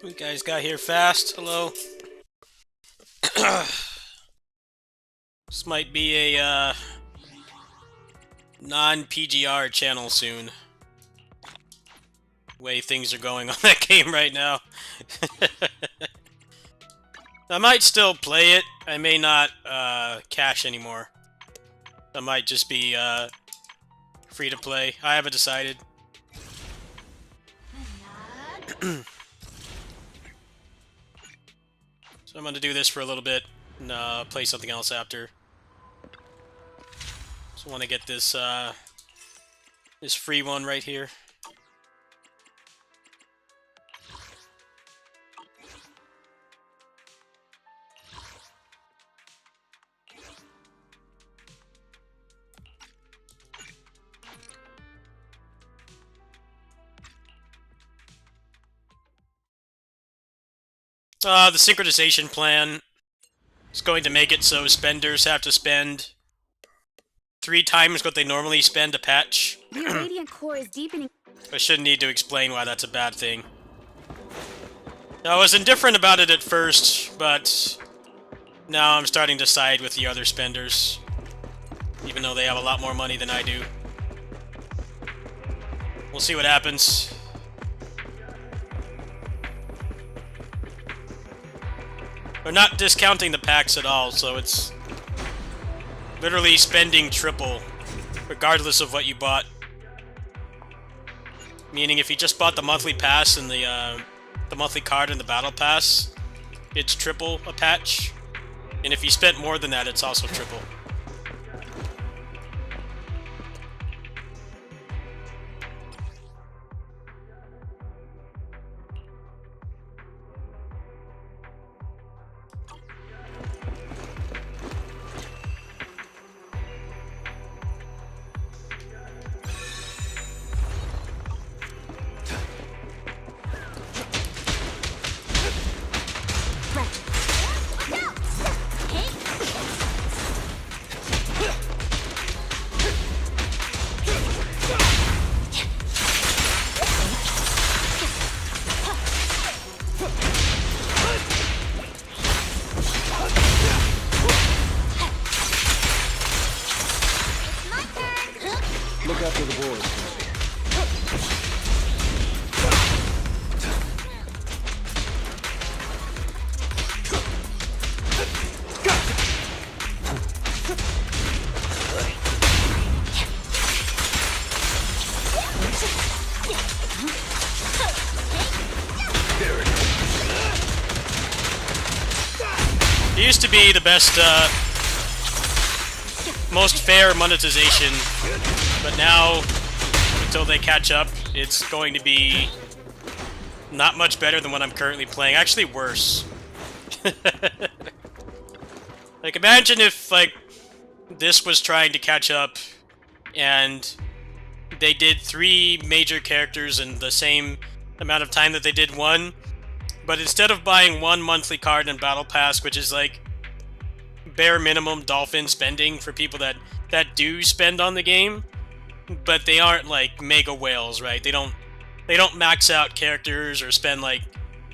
You guys got here fast. Hello. This might be a non-PGR channel soon. Way things are going on that game right now. I might still play it. I may not cash anymore. I might just be free to play. I haven't decided. So I'm going to do this for a little bit and play something else after. Just want to get this this free one right here. The synchronization plan is going to make it so spenders have to spend 3 times what they normally spend to patch. Your radiant core is deepening. I shouldn't need to explain why that's a bad thing. I was indifferent about it at first, but now I'm starting to side with the other spenders, even though they have a lot more money than I do. We'll see what happens. We're not discounting the packs at all, so it's literally spending triple, regardless of what you bought. Meaning, if you just bought the monthly pass and the monthly card and the battle pass, it's triple a patch. And if you spent more than that, it's also triple. Look after the boys. It used to be the best, most fair monetization, but now, until they catch up, it's going to be not much better than what I'm currently playing. Actually, worse. Like, imagine if, like, this was trying to catch up, and they did 3 major characters in the same amount of time that they did one, but instead of buying 1 monthly card and battle pass, which is like bare minimum dolphin spending for people that do spend on the game, but they aren't like mega whales, right? They don't max out characters or spend like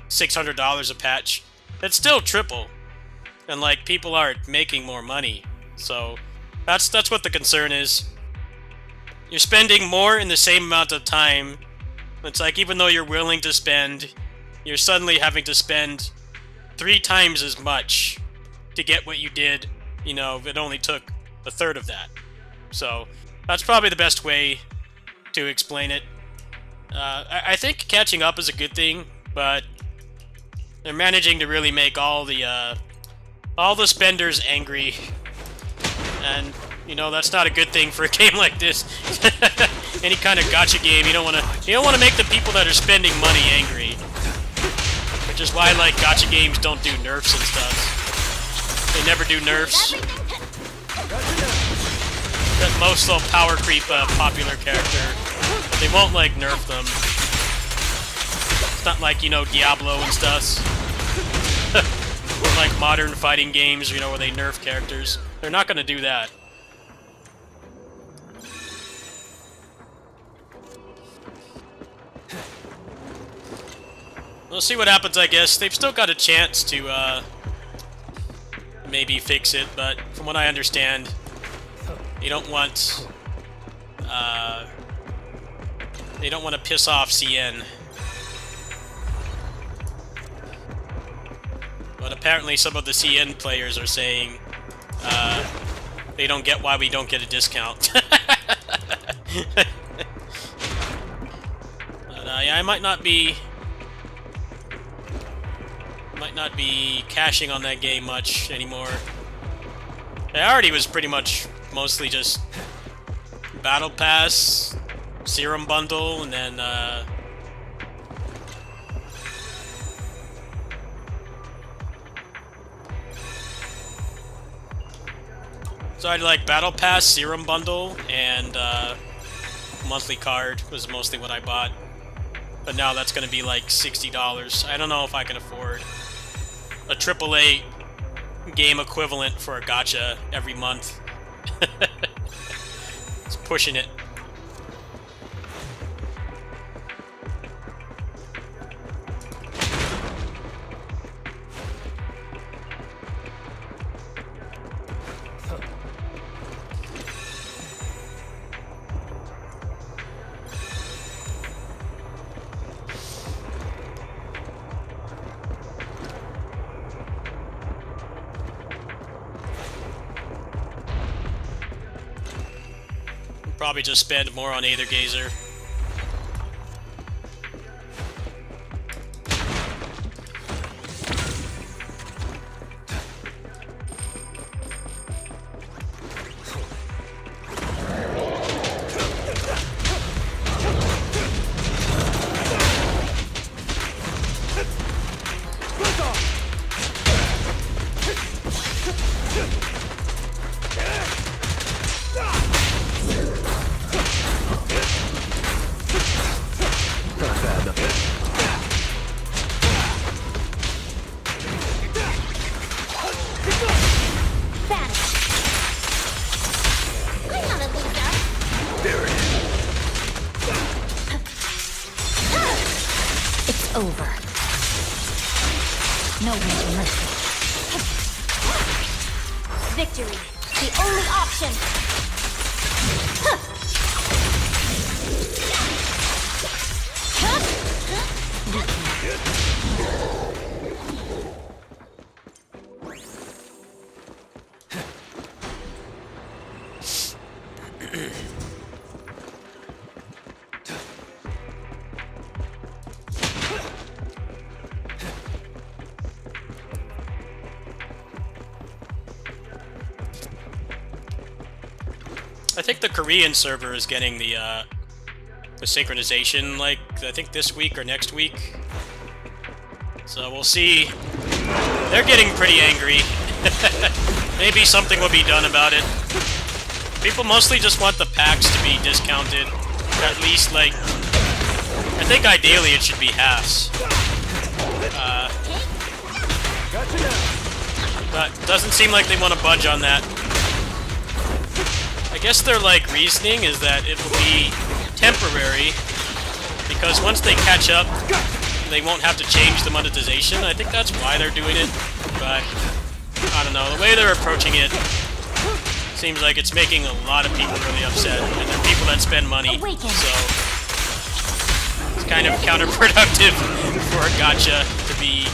$600 a patch. It's still triple, and like people aren't making more money. So that's what the concern is. You're spending more in the same amount of time. It's like, even though you're willing to spend, you're suddenly having to spend 3 times as much to get what you did. You know, it only took a third of that. So that's probably the best way to explain it. I think catching up is a good thing, but they're managing to really make all the spenders angry, and you know, that's not a good thing for a game like this. Any kind of gacha game, you don't want to make the people that are spending money angry. Which is why, like, gacha games don't do nerfs and stuff. They never do nerfs. That most will power creep a popular character. But they won't, like, nerf them. It's not like, you know, Diablo and stuff. Or like modern fighting games, you know, where they nerf characters. They're not gonna do that. We'll see what happens, I guess. They've still got a chance to, maybe fix it, but from what I understand, they don't want, to piss off CN. But apparently some of the CN players are saying, they don't get why we don't get a discount. But, yeah, I might not be cashing on that game much anymore. I already was pretty much mostly just Battle Pass, Serum Bundle, and then so I'd like Battle Pass, Serum Bundle, and monthly card was mostly what I bought. But now that's going to be like $60. I don't know if I can afford a AAA game equivalent for a gacha every month. It's pushing it. Probably just spend more on Aether Gazer. Over. No one's mercy. Victory, the only option. I think the Korean server is getting the synchronization, like, I think this week or next week. So we'll see. They're getting pretty angry. Maybe something will be done about it. People mostly just want the packs to be discounted. At least, like, I think ideally it should be halves. But it doesn't seem like they want to budge on that. I guess their, like, reasoning is that it will be temporary, because once they catch up, they won't have to change the monetization. I think that's why they're doing it, but I don't know. The way they're approaching it seems like it's making a lot of people really upset, and they're people that spend money, so it's kind of counterproductive for a gacha to be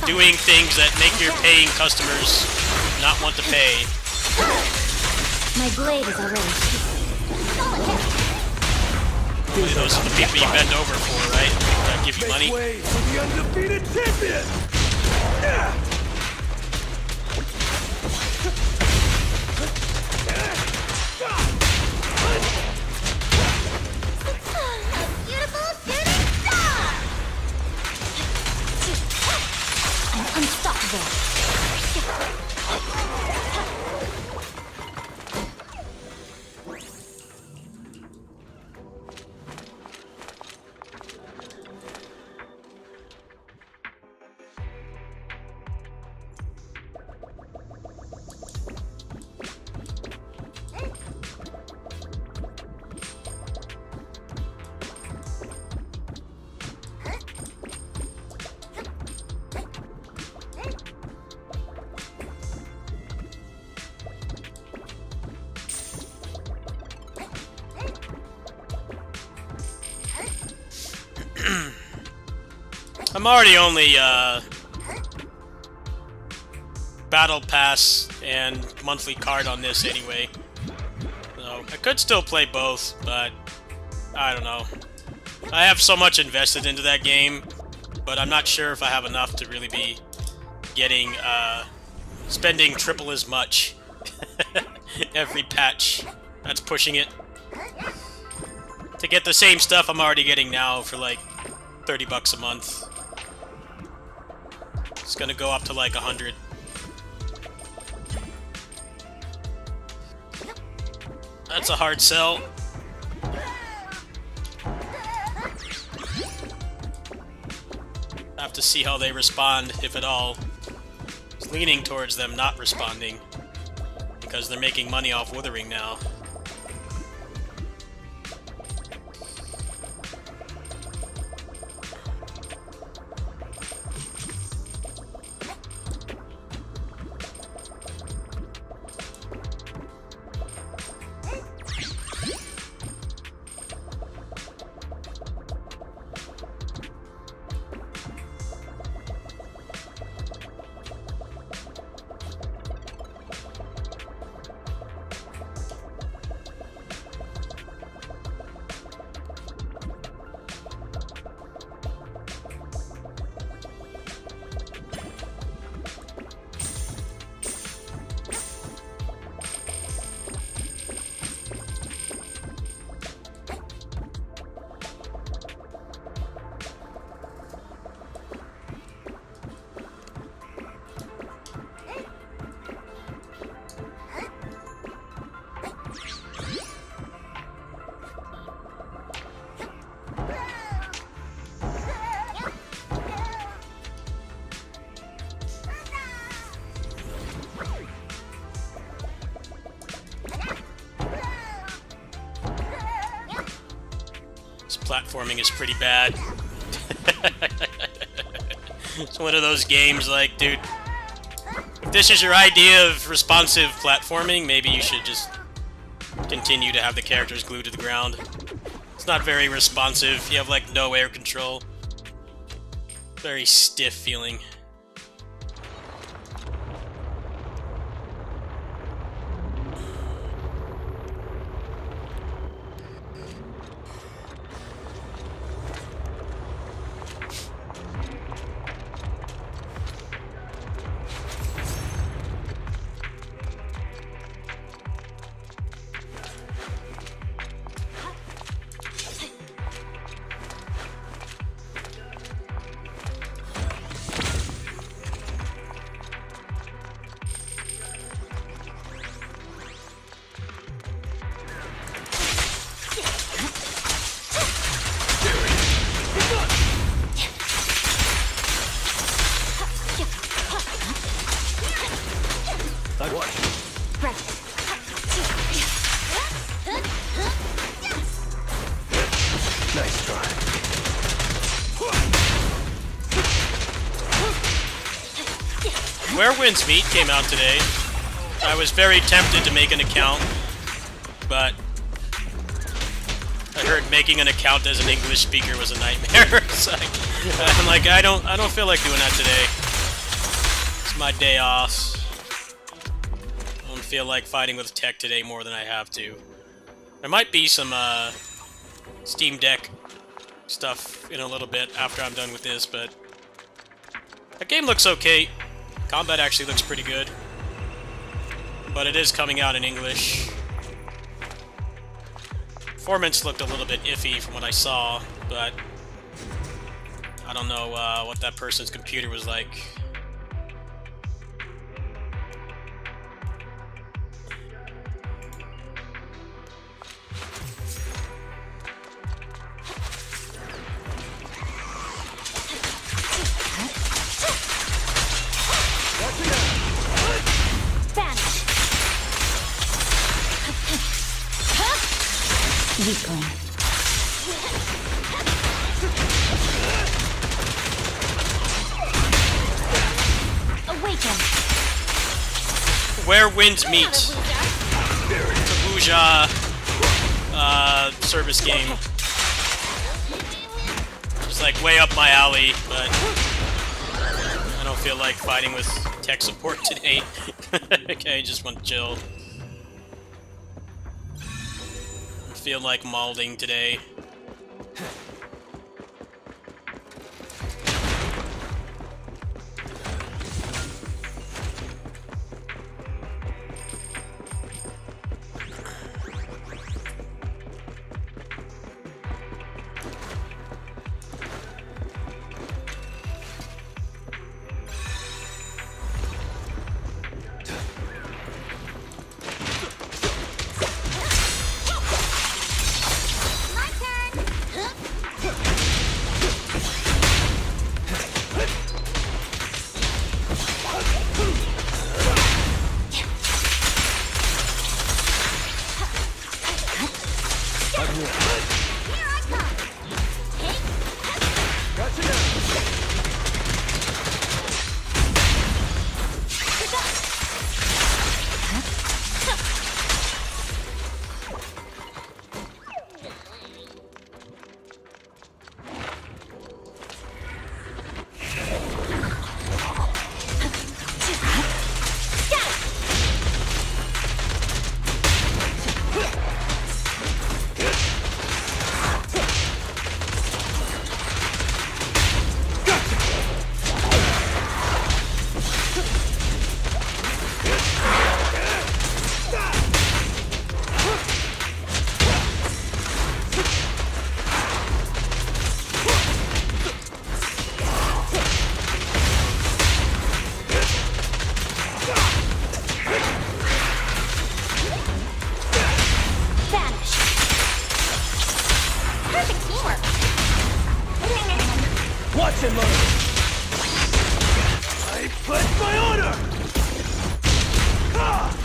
doing things that make your paying customers not want to pay. My blade is already Those are the people you bend over for, right? That give you money. Way for the undefeated champion! beautiful shooting star! I'm unstoppable. I'm already only battle pass and monthly card on this anyway. So I could still play both, but I don't know. I have so much invested into that game, but I'm not sure if I have enough to really be getting spending triple as much every patch. That's pushing it. To get the same stuff I'm already getting now for like 30 bucks a month. It's gonna go up to like 100. That's a hard sell. Have to see how they respond, if at all. It's leaning towards them not responding, because they're making money off Withering now. Platforming is pretty bad. It's one of those games like, dude, if this is your idea of responsive platforming, maybe you should just continue to have the characters glued to the ground. It's not very responsive. You have like no air control. Very stiff feeling. Nice try. Where Winds Meet came out today. I was very tempted to make an account, but I heard making an account as an English speaker was a nightmare. So I'm like, I don't feel like doing that today. It's my day off. I don't feel like fighting with tech today more than I have to. There might be some Steam Deck stuff in a little bit after I'm done with this, but that game looks okay. Combat actually looks pretty good, but it is coming out in English. Performance looked a little bit iffy from what I saw, but I don't know what that person's computer was like. Weakling. Awaken. Where Winds Meet. It's a Wuja service game. It's like way up my alley, but I don't feel like fighting with tech support today. Okay, I just want to chill. I feel like malding today. Watch and learn. I pledge my honor. Ah!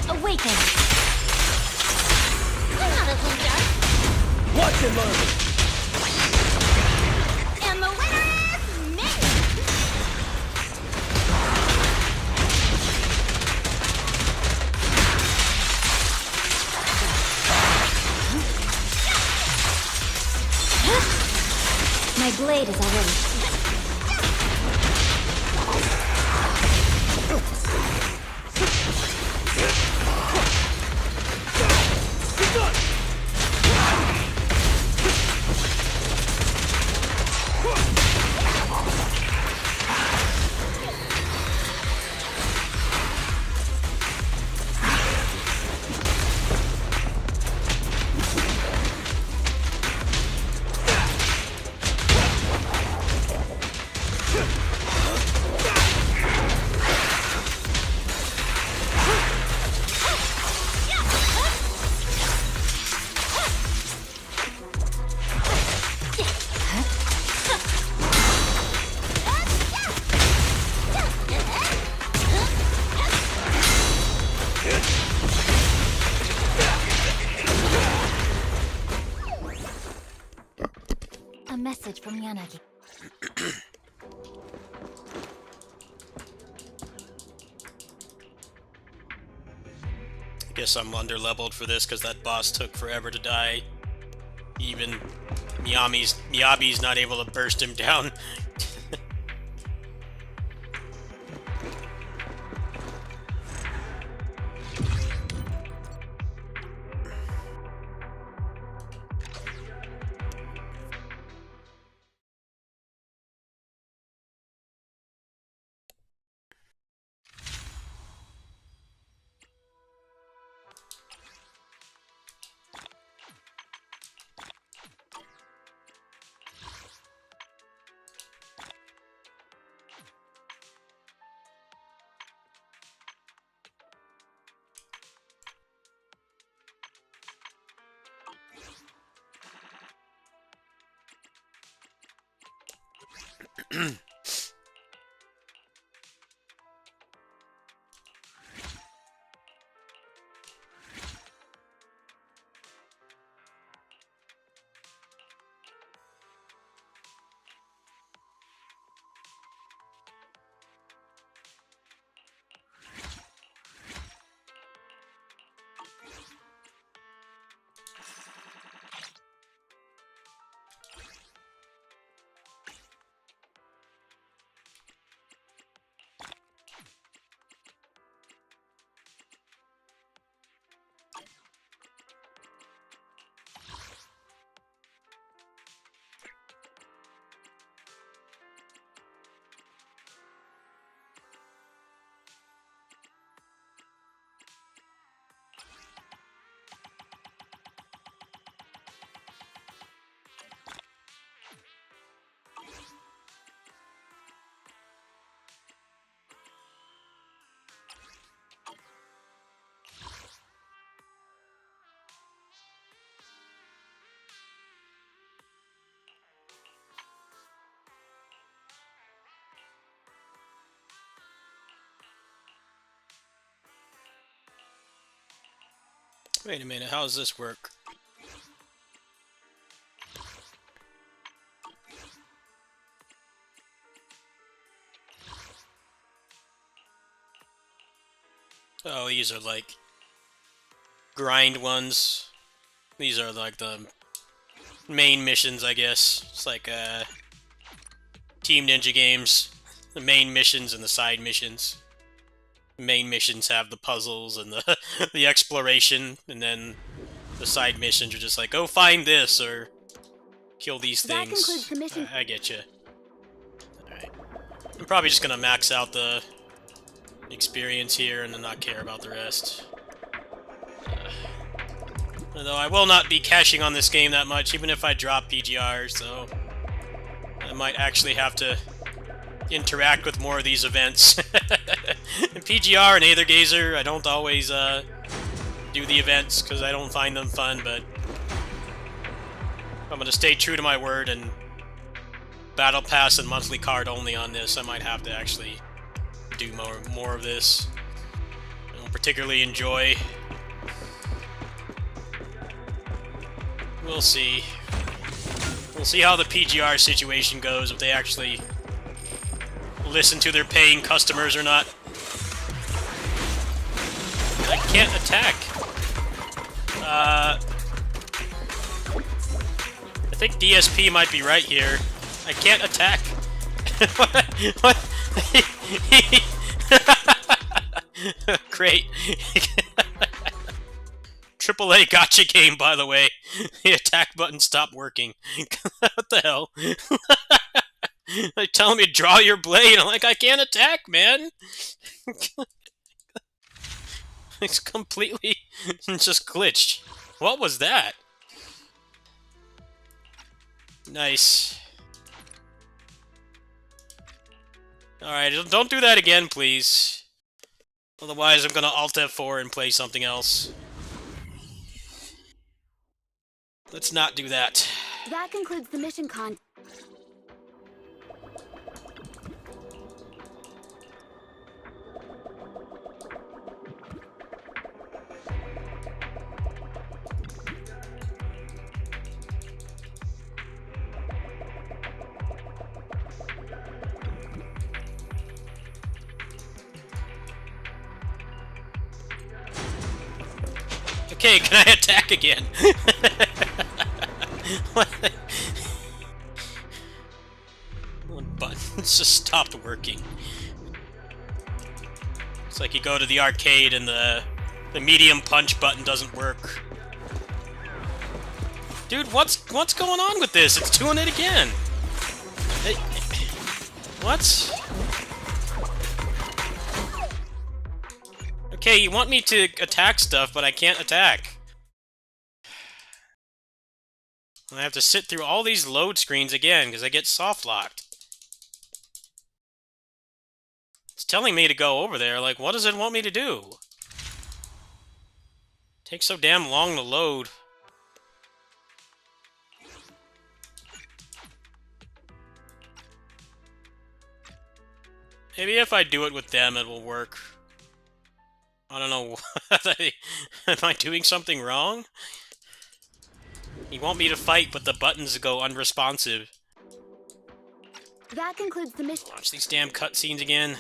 Awaken. I'm not a loser. Watch and learn. And the winner is me. My blade is already. A message from Yanagi. I guess I'm under-leveled for this because that boss took forever to die. Even Miyabi's not able to burst him down. Wait a minute, how does this work? Oh, these are like grind ones. These are like the main missions, I guess. It's like Team Ninja games. The main missions and the side missions. The main missions have the puzzles and the the exploration, and then the side missions are just like, go find this or kill these That things. concludes the mission. I get you. Alright. I'm probably just gonna max out the experience here and then not care about the rest. Although I will not be cashing on this game that much, even if I drop PGR, so I might actually have to interact with more of these events. In PGR and Aethergazer, I don't always do the events because I don't find them fun, but I'm going to stay true to my word and Battle Pass and monthly card only on this. I might have to actually do more of this. I don't particularly enjoy. We'll see. We'll see how the PGR situation goes, if they actually listen to their paying customers or not. I can't attack. I think DSP might be right here. I can't attack. What? Great. AAA gotcha game, by the way. The attack button stopped working. What the hell? They're telling me to draw your blade. I'm like, I can't attack, man. It's completely just glitched. What was that? Nice. Alright, don't do that again, please. Otherwise, I'm gonna Alt F4 and play something else. Let's not do that. That concludes the mission con. Okay, can I attack again? One button just stopped working. It's like you go to the arcade and the medium punch button doesn't work. Dude, what's going on with this? It's doing it again. What? Okay, you want me to attack stuff, but I can't attack. I have to sit through all these load screens again, because I get soft-locked. It's telling me to go over there, like, what does it want me to do? It takes so damn long to load. Maybe if I do it with them, it will work. I don't know. Am I doing something wrong? You want me to fight, but the buttons go unresponsive. That concludes the mission. Watch these damn cutscenes again.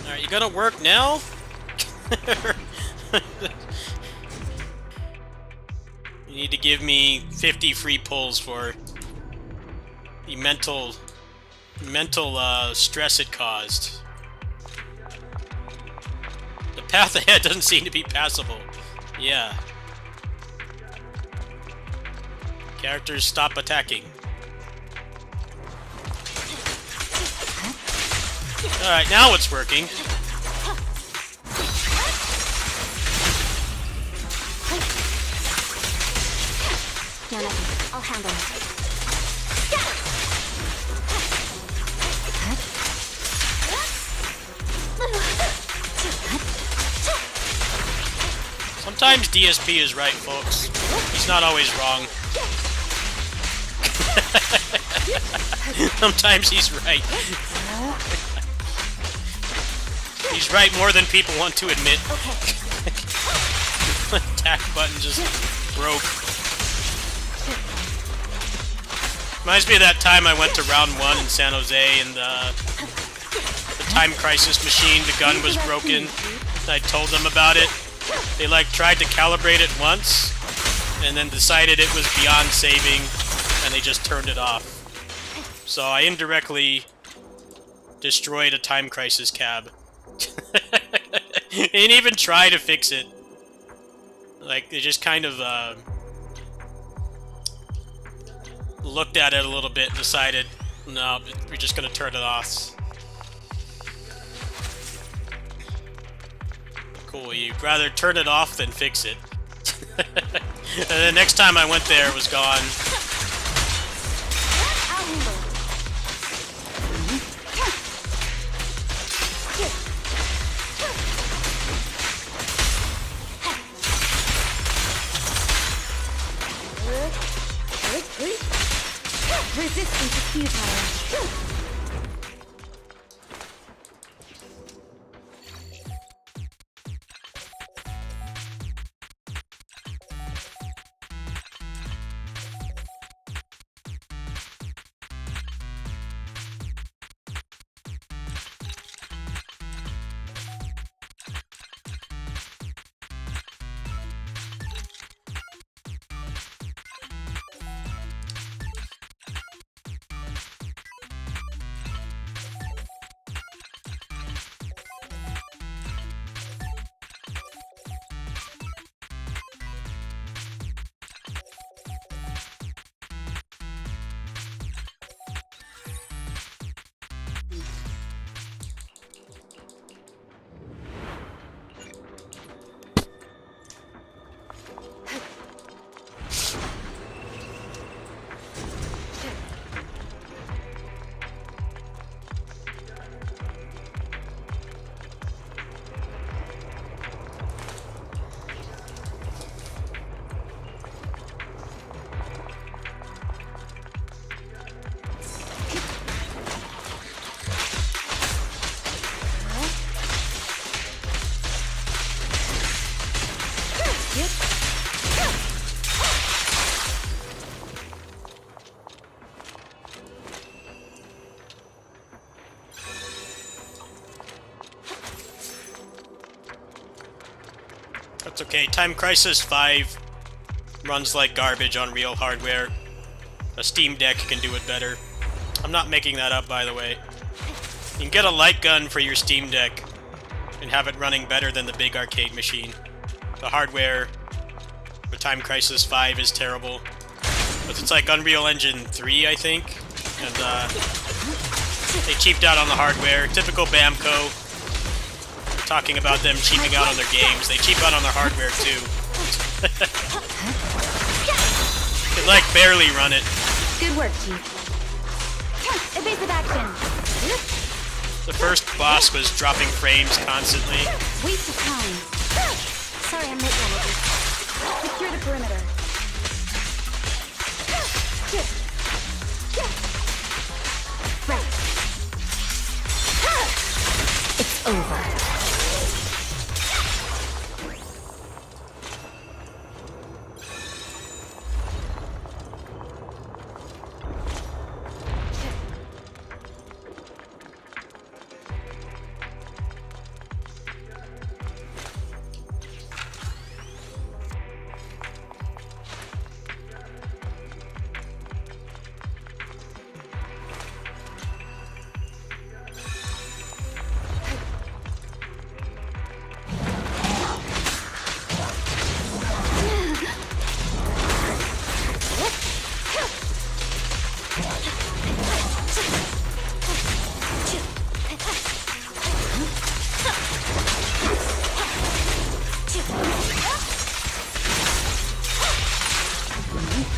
Alright, you gonna work now? You need to give me 50 free pulls for the mental stress it caused. The path ahead doesn't seem to be passable. Yeah. Characters stop attacking. Alright, now it's working. No, nothing. I'll handle it. Sometimes DSP is right, folks. He's not always wrong. Sometimes he's right. He's right more than people want to admit. Attack button just broke. Reminds me of that time I went to round 1 in San Jose and the time crisis machine, the gun was broken. I told them about it. They tried to calibrate it once and then decided it was beyond saving and they just turned it off. So I indirectly destroyed a time crisis cab. They didn't even try to fix it. They just kind of looked at it a little bit and decided, no, we're just gonna turn it off. Cool, you'd rather turn it off than fix it. And the next time I went there, it was gone. Resistance is futile. That's okay. Time Crisis 5 runs like garbage on real hardware. A Steam Deck can do it better. I'm not making that up, by the way. You can get a light gun for your Steam Deck and have it running better than the big arcade machine. The hardware for Time Crisis 5 is terrible. But it's like Unreal Engine 3, I think. And they cheaped out on the hardware. Typical Bamco. Talking about them cheaping out on their games. They cheap out on their hardware, too. Could, barely run it. Good work, Chief. Evasive action. The first boss was dropping frames constantly. Waste of time. Sorry, I'm late, Kennedy. Secure the perimeter. Right. It's over.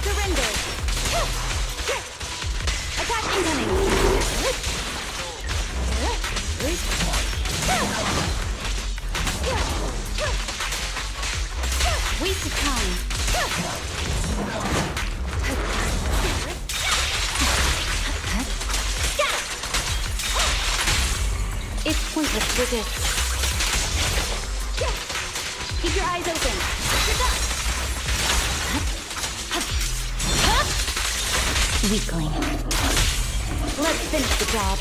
Surrender. Attack incoming. Waste of time. It's pointless to resist. Keep your eyes open. Weakling. Let's finish the job.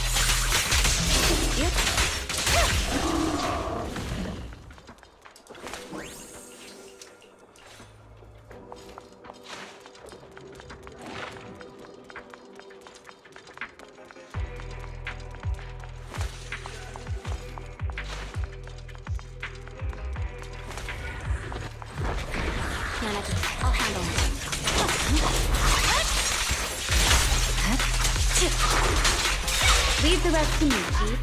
I'll handle it. Leave the rest to me, Chief.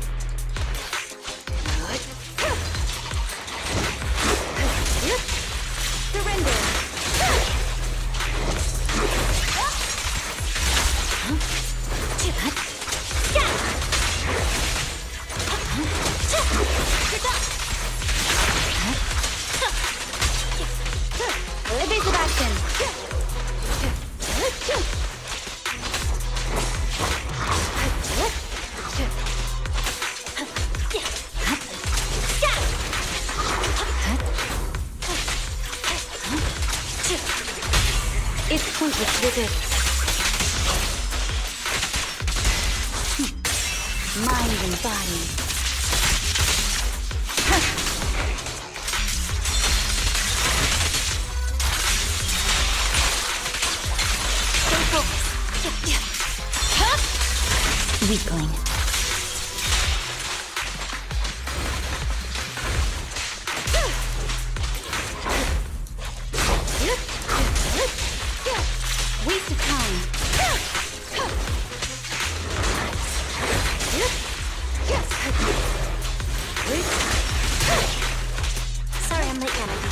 Surrender. Evasive action. It's pointless to resist. Mind and body. Weakling. Waste of time. Sorry, I'm late, Kennedy.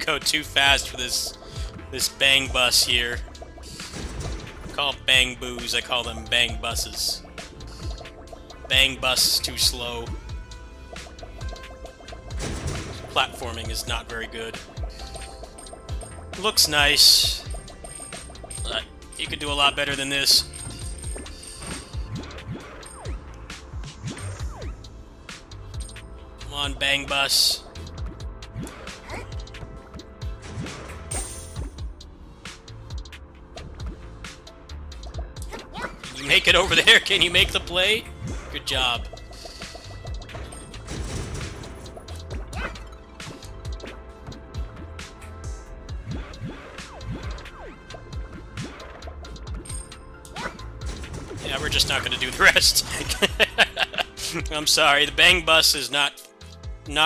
go too fast for this bang bus here. Call bang boos, I call them bang buses. Bang bus is too slow. Platforming is not very good. Looks nice, but you could do a lot better than this. Come on, bang bus. You make it over there? Can you make the play? Good job. Yeah, we're just not going to do the rest. I'm sorry, the bang bus is not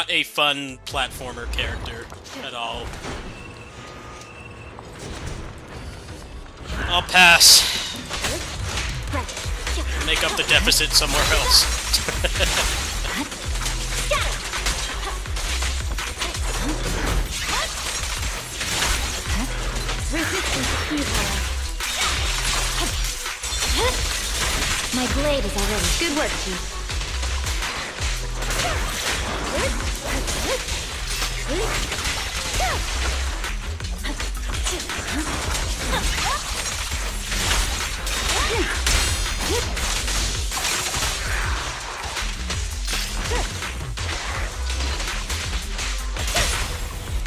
a fun platformer character at all. I'll pass. Make up the deficit somewhere else. My blade is already. Good work, Chief.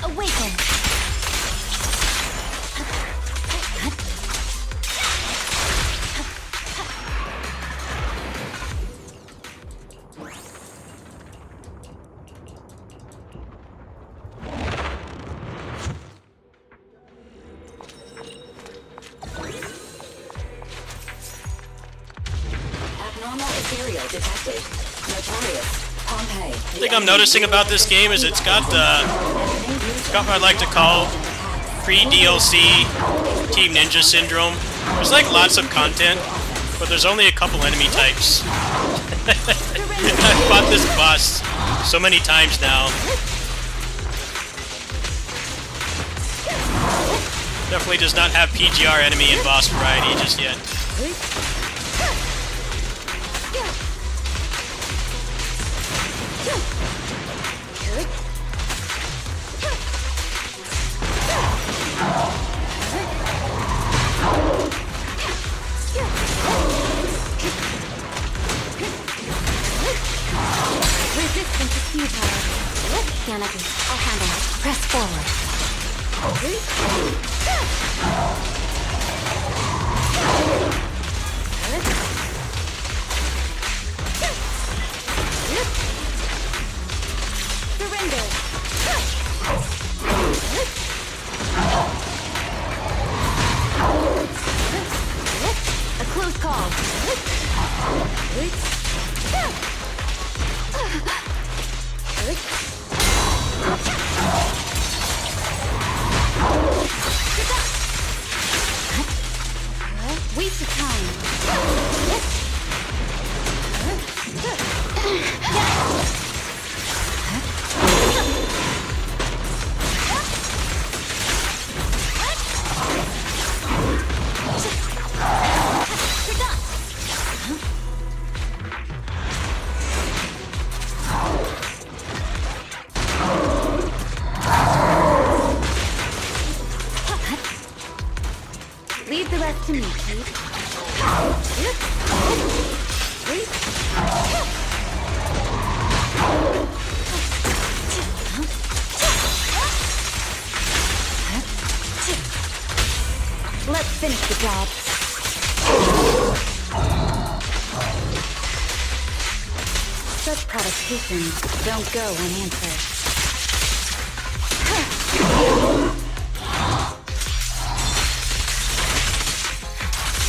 Awaken. The thing I'm noticing about this game is it's got what I like to call pre-DLC Team Ninja Syndrome. There's like lots of content, but there's only a couple enemy types. I've fought this boss so many times now. Definitely does not have PGR enemy and boss variety just yet. Resistance is futile. Yanagi, I'll handle it. Press forward. Surrender. A close call. Waste of time. Leave the rest to me, Chief. Let's finish the job. Such provocations don't go unanswered.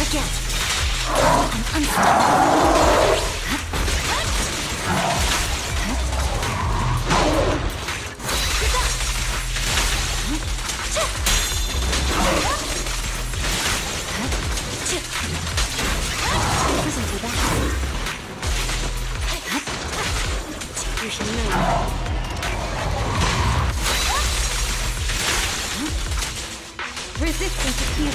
Again. I'm unstoppable. Listen to that. You should know. Resistance is futile.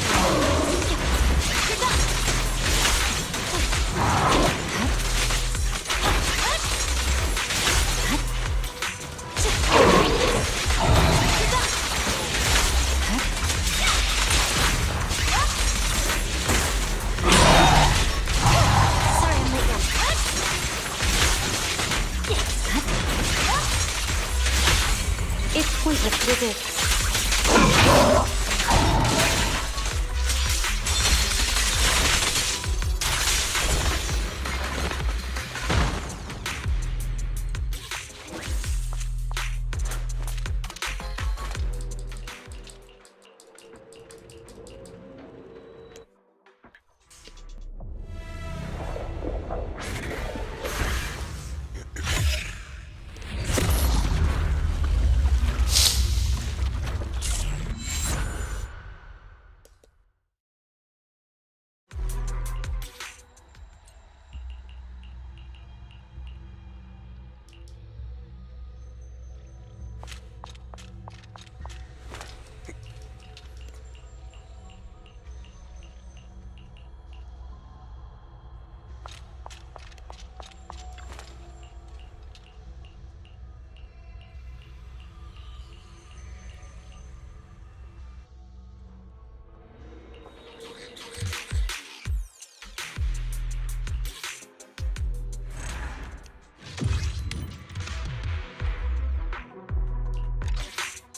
Sorry, I'm late now. It's pointless to resist.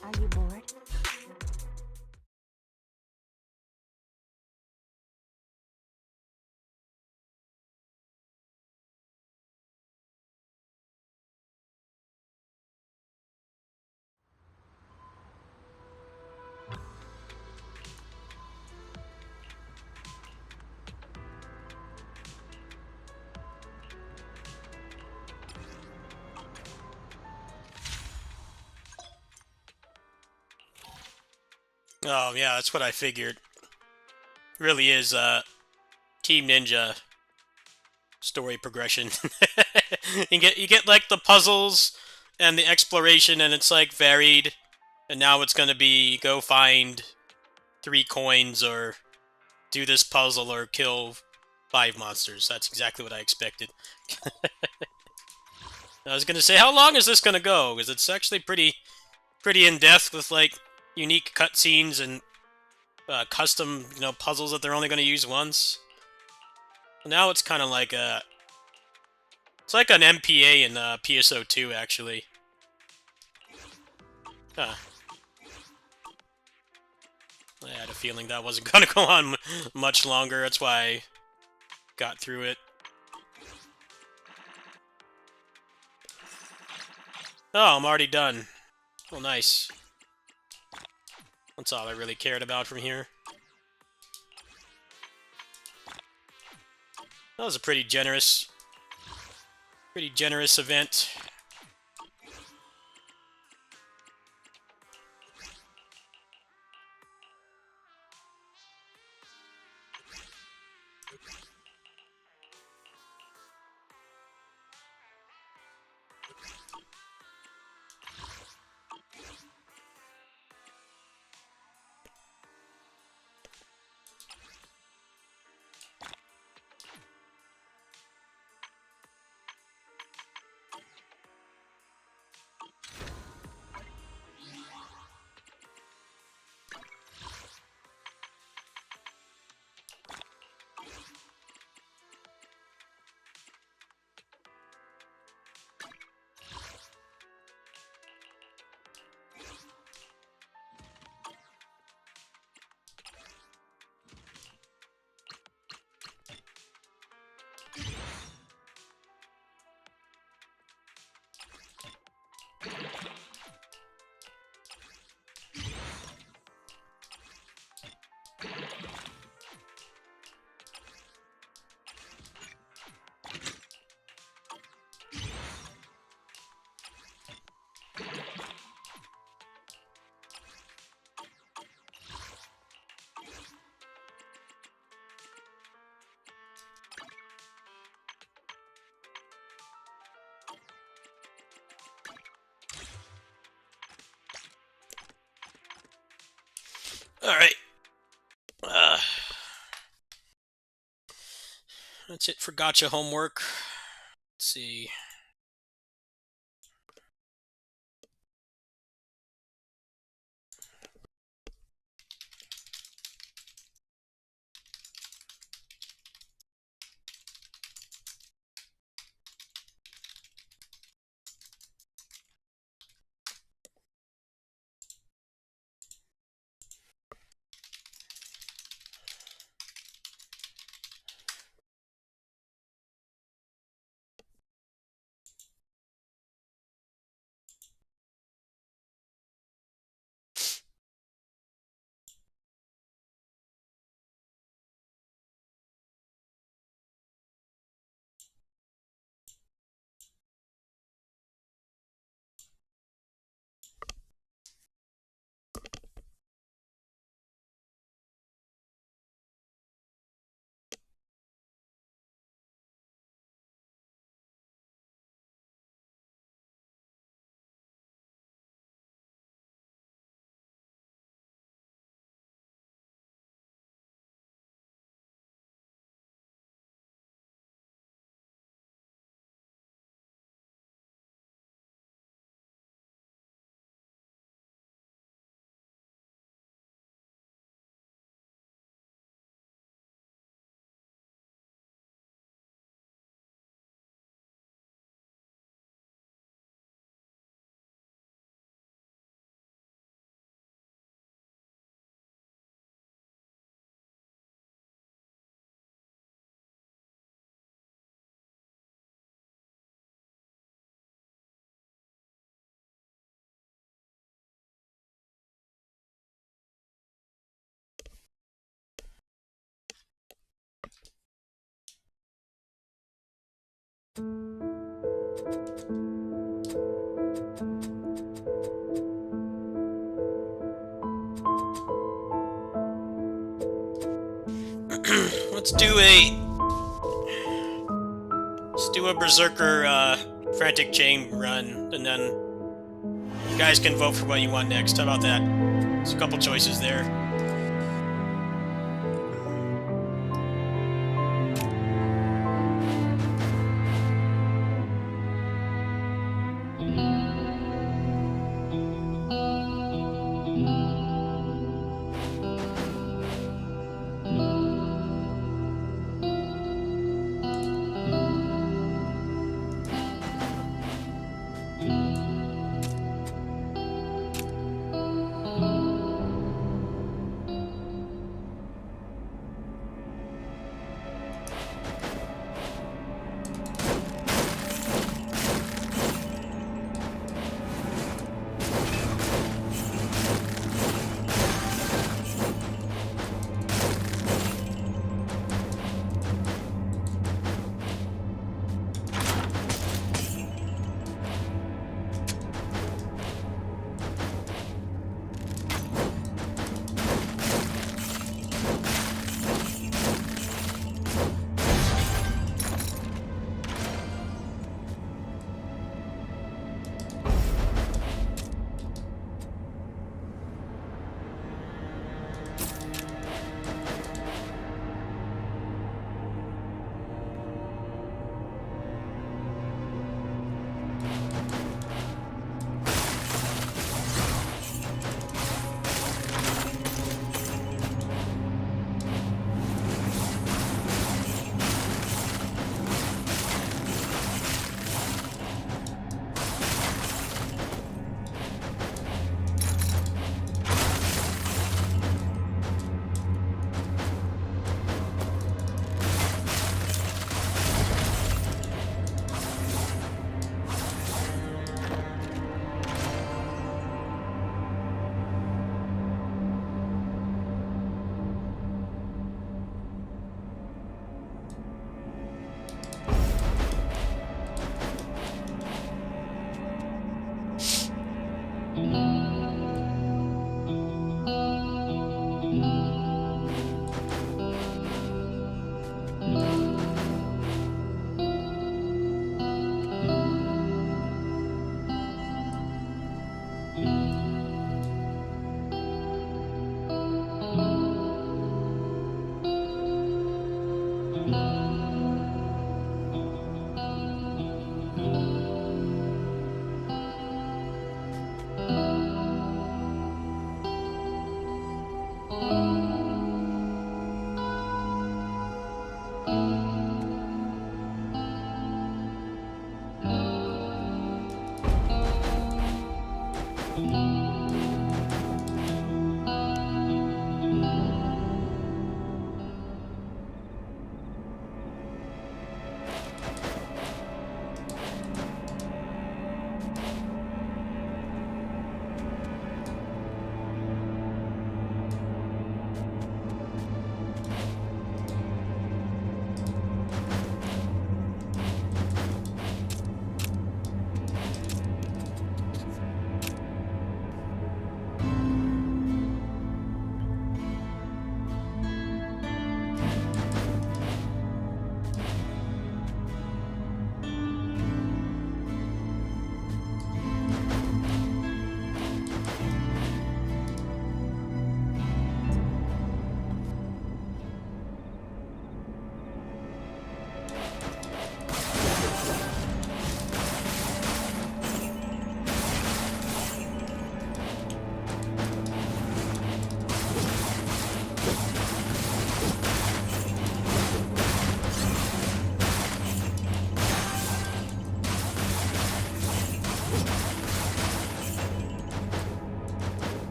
Are you bored? Oh yeah, that's what I figured. Really is Team Ninja story progression. You get like the puzzles and the exploration, and it's like varied. And now it's gonna be go find 3 coins or do this puzzle or kill 5 monsters. That's exactly what I expected. I was gonna say, how long is this gonna go? Because it's actually pretty in depth with like unique cutscenes and custom puzzles that they're only gonna use once. Now it's kind of like it's like an MPA in PSO2 actually. Huh. I had a feeling that wasn't gonna go on much longer. That's why I got through it. Oh, I'm already done. Oh, nice. That's all I really cared about from here. That was a pretty generous event. Alright. That's it for gotcha homework. Let's see. Let's do a Berserker frantic chain run, and then you guys can vote for what you want next. How about that? There's a couple choices there.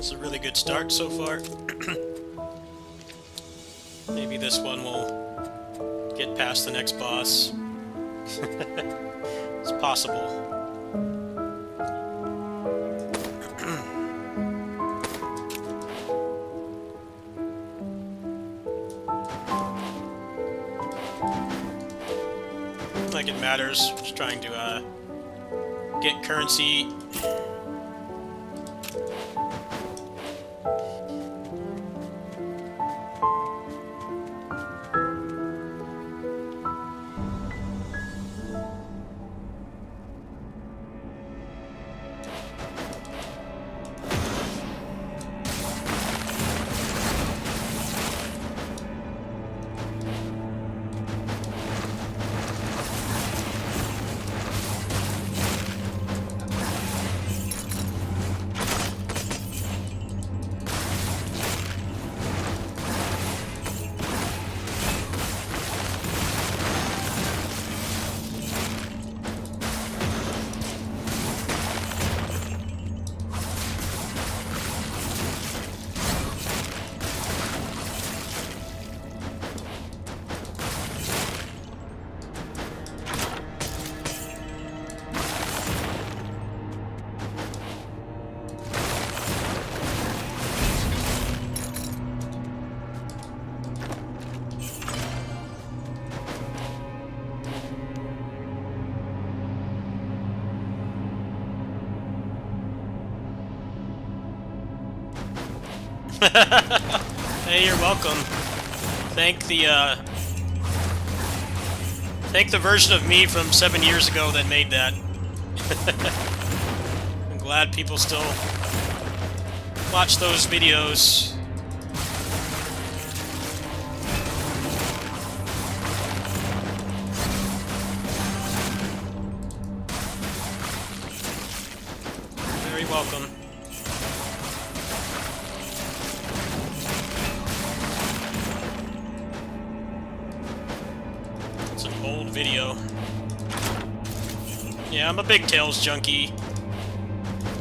It's a really good start so far. Maybe this one will get past the next boss. It's possible. Like it matters. Just trying to get currency. Hey, you're welcome. Thank the version of me from 7 years ago that made that. I'm glad people still watch those videos. Very welcome. It's an old video. Yeah, I'm a big Tales junkie.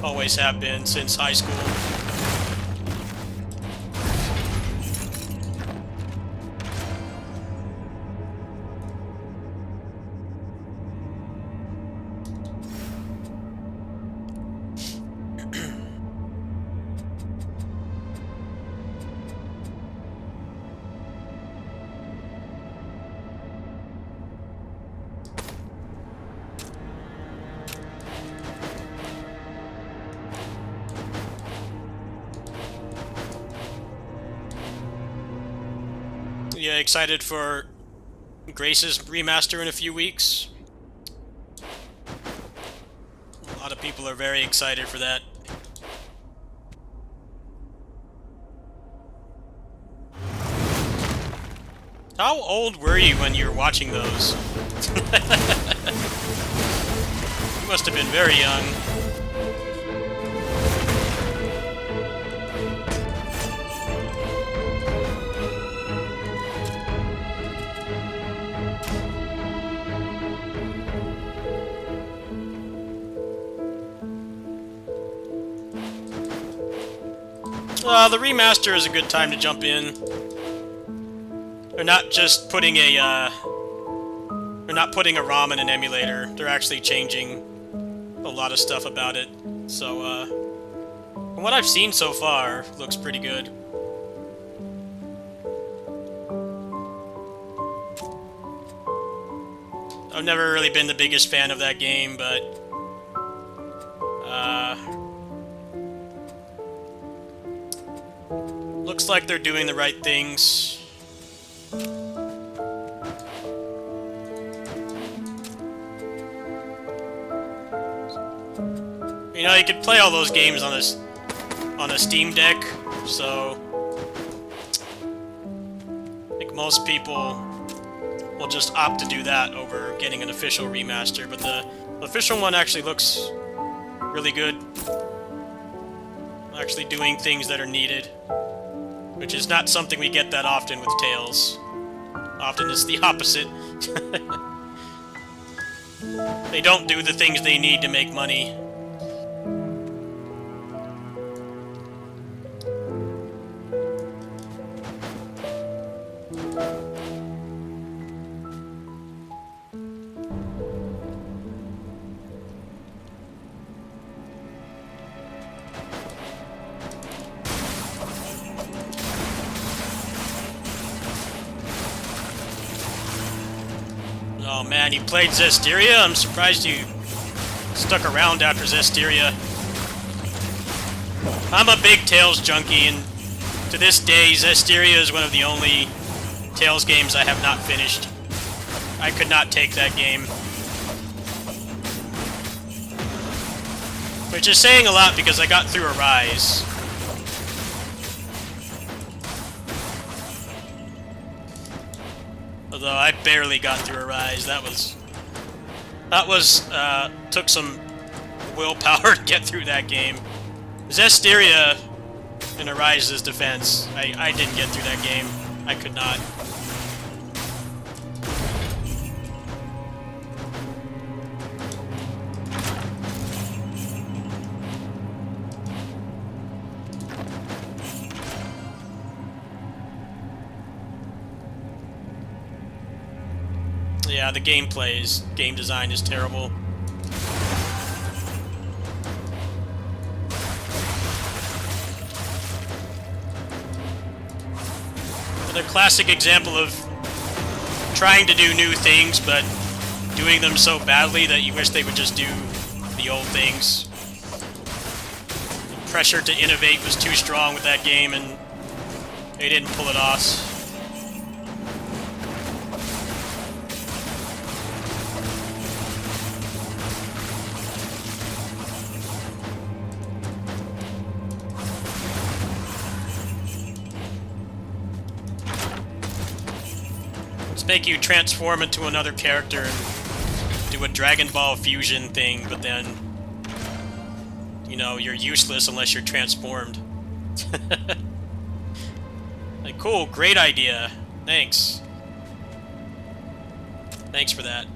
Always have been since high school. Yeah, excited for Grace's remaster in a few weeks. A lot of people are very excited for that. How old were you when you were watching those? You must have been very young. The remaster is a good time to jump in. They're not just putting a, they're not putting a ROM in an emulator. They're actually changing a lot of stuff about it. So, from what I've seen so far, looks pretty good. I've never really been the biggest fan of that game, but, looks like they're doing the right things. You know, you could play all those games on a Steam Deck, so I think most people will just opt to do that over getting an official remaster, but the official one actually looks really good. Actually doing things that are needed, which is not something we get that often with Tales. Often it's the opposite. They don't do the things they need to make money. Oh man, you played Zestiria? I'm surprised you stuck around after Zestiria. I'm a big Tales junkie, and to this day, Zestiria is one of the only Tales games I have not finished. I could not take that game. Which is saying a lot because I got through Arise. Although I barely got through Arise. That was took some willpower to get through that game. Zestiria, in Arise's defense, I didn't get through that game. I could not. Yeah, the game design is terrible. Another classic example of trying to do new things, but doing them so badly that you wish they would just do the old things. The pressure to innovate was too strong with that game, and they didn't pull it off. Make you transform into another character and do a Dragon Ball fusion thing, but then, you know, you're useless unless you're transformed. Like, cool, great idea. Thanks. Thanks for that.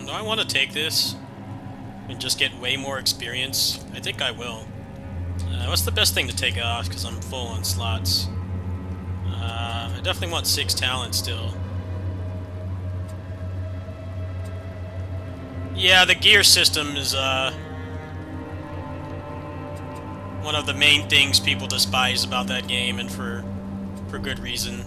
Do I want to take this and just get way more experience? I think I will. What's the best thing to take off, because I'm full on slots? I definitely want 6 talent still. Yeah, the gear system is one of the main things people despise about that game, and for good reason.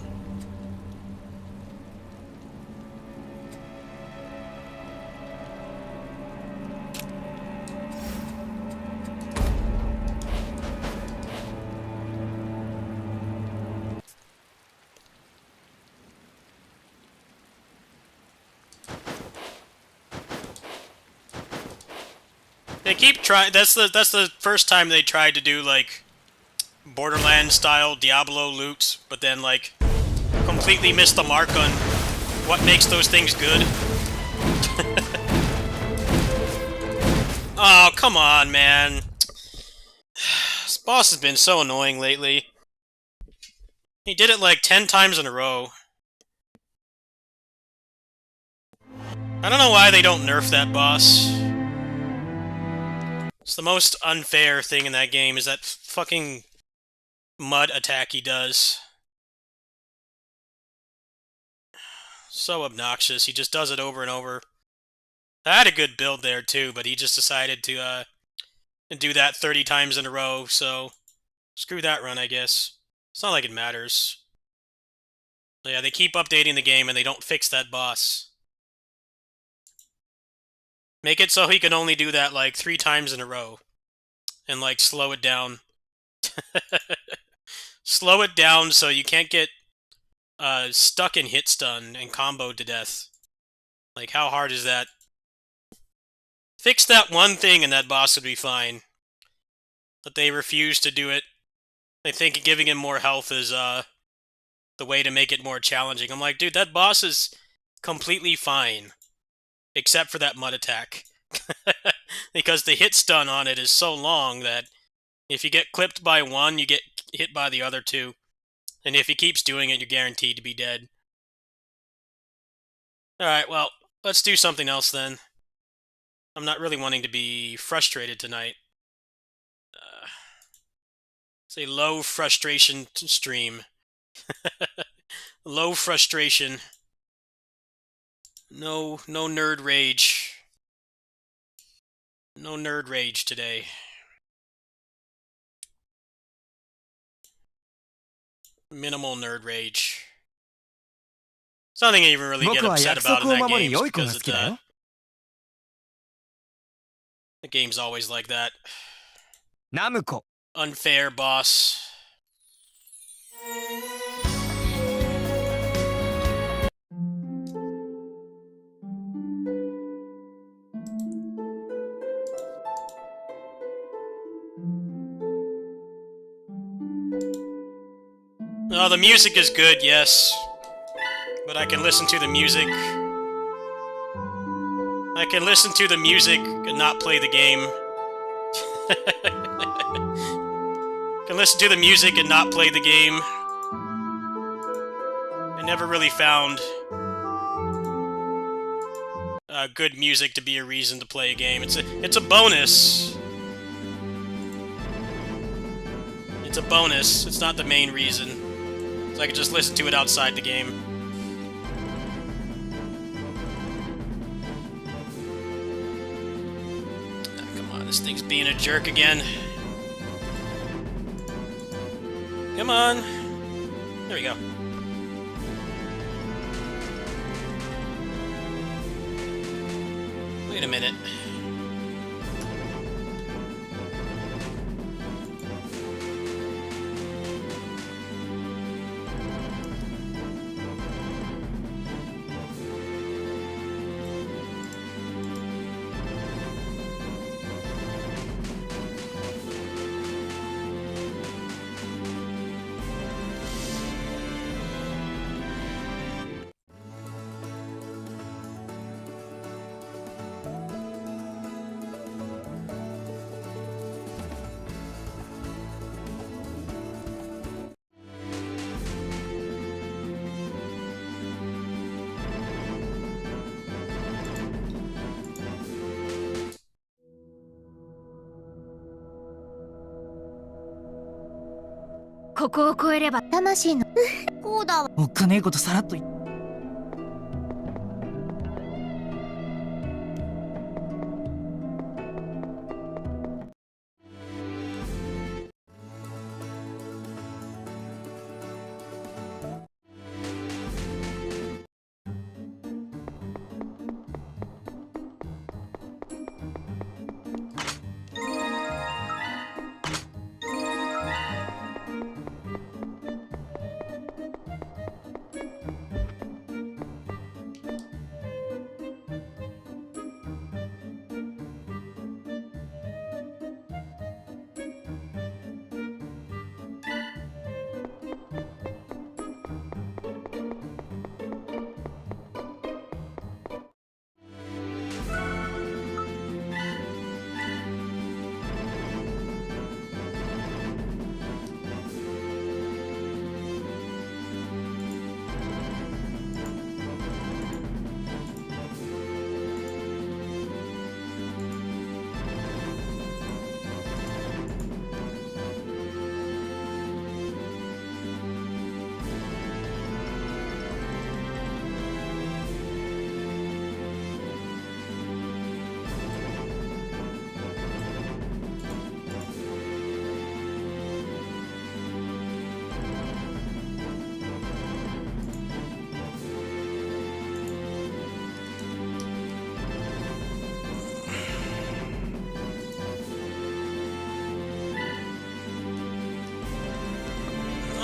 They keep trying. That's the first time they tried to do like Borderlands style Diablo loots, but then like completely missed the mark on what makes those things good. Oh, come on, man. This boss has been so annoying lately. He did it like 10 times in a row. I don't know why they don't nerf that boss. It's the most unfair thing in that game, is that fucking mud attack he does. So obnoxious. He just does it over and over. I had a good build there too, but he just decided to do that 30 times in a row, so screw that run, I guess. It's not like it matters. But yeah, they keep updating the game and they don't fix that boss. Make it so he can only do that like 3 times in a row. And like slow it down. Slow it down so you can't get stuck in hit stun and comboed to death. Like, how hard is that? Fix that one thing and that boss would be fine. But they refuse to do it. They think giving him more health is the way to make it more challenging. I'm like, dude, that boss is completely fine. Except for that mud attack. because the hit stun on it is so long that if you get clipped by one, you get hit by the other two. And if he keeps doing it, you're guaranteed to be dead. Alright, well, let's do something else then. I'm not really wanting to be frustrated tonight. It's a low frustration stream. Low frustration. No nerd rage. No nerd rage today. Minimal nerd rage. It's nothing I even really get upset about in that game, because the game's always like that. Unfair boss. Oh, the music is good, yes. But I can listen to the music. I can listen to the music and not play the game. Can listen to the music and not play the game. I never really found good music to be a reason to play a game. It's a bonus. It's a bonus. It's not the main reason. So I can just listen to it outside the game. Oh, come on, this thing's being a jerk again. Come on. There we go. Wait a minute. Ko こうだわ。おっかねえことさらっと言っ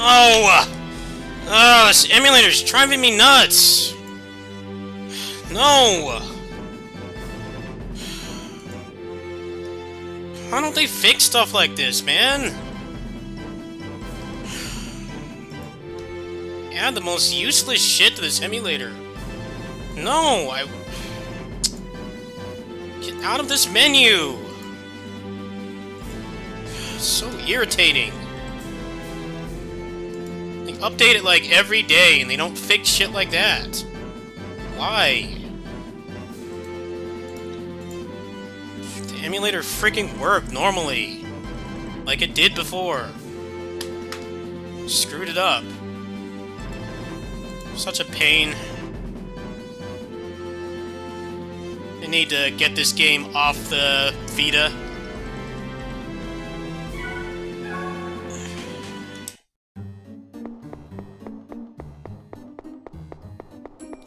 Oh! Oh, this emulator's driving me nuts! No! Why don't they fix stuff like this, man? Add the most useless shit to this emulator. No, Get out of this menu! So irritating. They update it like every day and they don't fix shit like that. Why? The emulator freaking worked normally. Like it did before. Screwed it up. Such a pain. They need to get this game off the Vita.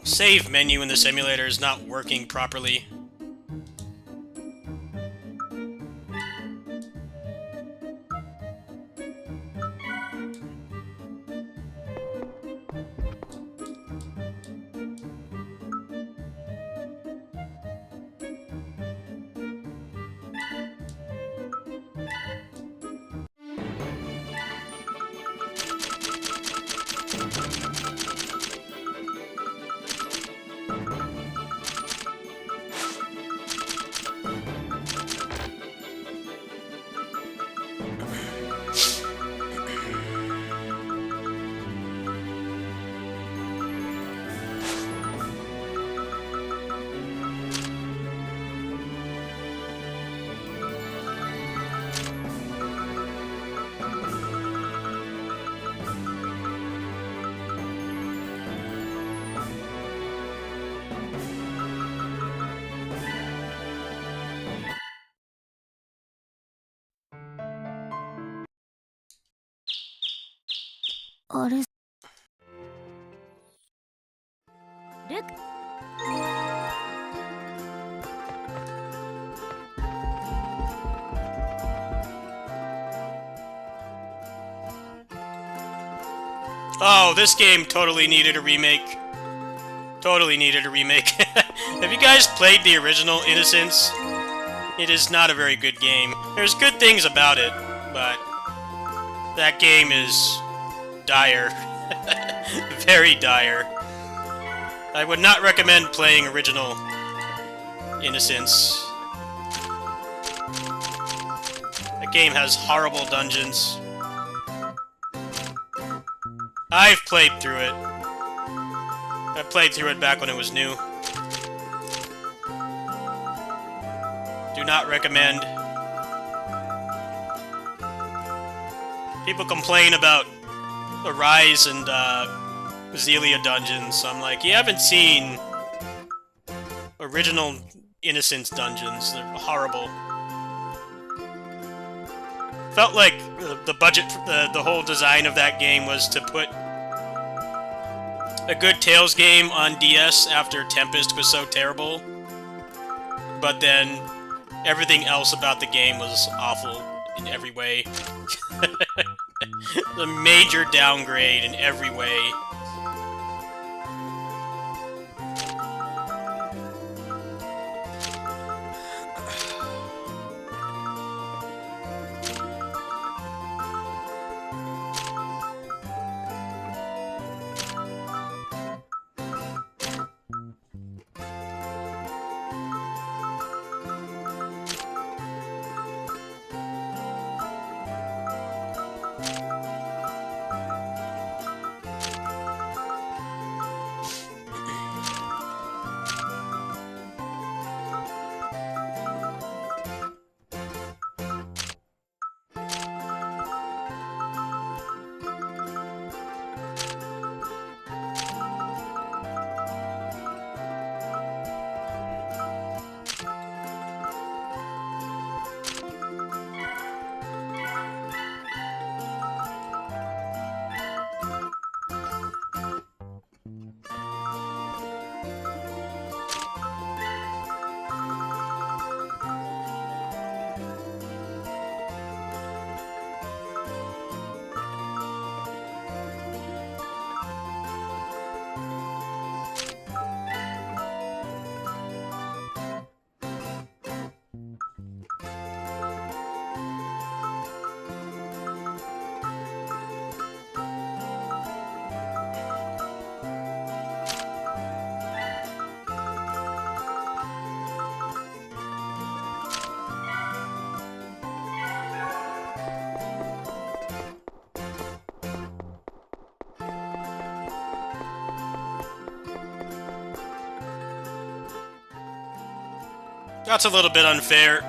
Save menu in the simulator is not working properly. Oh, this game totally needed a remake. Totally needed a remake. Have you guys played the original Innocence? It is not a very good game. There's good things about it, but that game is dire. Very dire. I would not recommend playing original Innocence. That game has horrible dungeons. I've played through it. I played through it back when it was new. Do not recommend. People complain about the Rise and Zelia dungeons. I'm like, you haven't seen original Innocence dungeons. They're horrible. Felt like the budget, the whole design of that game was to put a good Tales game on DS after Tempest was so terrible. But then everything else about the game was awful in every way. The major downgrade in every way. That's a little bit unfair.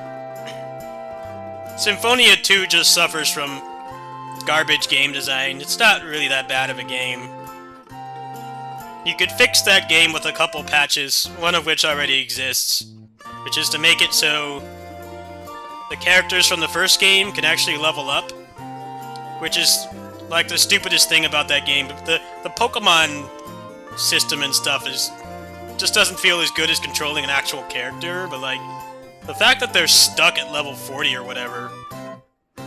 Symphonia 2 just suffers from garbage game design. It's not really that bad of a game. You could fix that game with a couple patches, one of which already exists, which is to make it so the characters from the first game can actually level up, which is like the stupidest thing about that game. The Pokemon system and stuff just doesn't feel as good as controlling an actual character, but like the fact that they're stuck at level 40 or whatever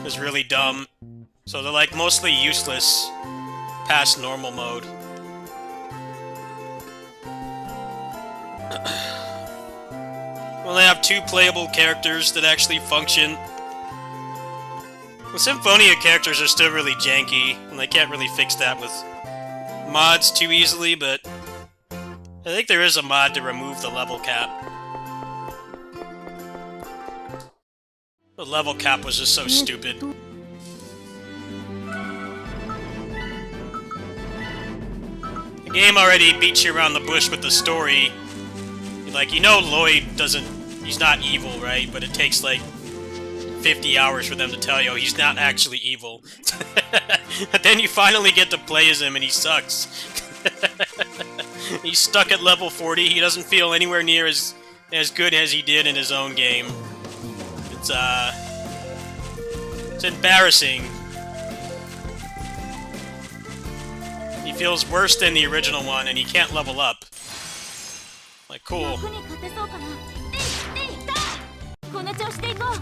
is really dumb. So they're like mostly useless past normal mode. We only have 2 playable characters that actually function. The Symphonia characters are still really janky, and they can't really fix that with mods too easily, but I think there is a mod to remove the level cap. The level cap was just so stupid. The game already beats you around the bush with the story. Like, you know Lloyd he's not evil, right? But it takes like 50 hours for them to tell you he's not actually evil. But then you finally get to play as him and he sucks. He's stuck at level 40, he doesn't feel anywhere near as good as he did in his own game. It's embarrassing. He feels worse than the original one and he can't level up. Like, cool. この調子でいこう。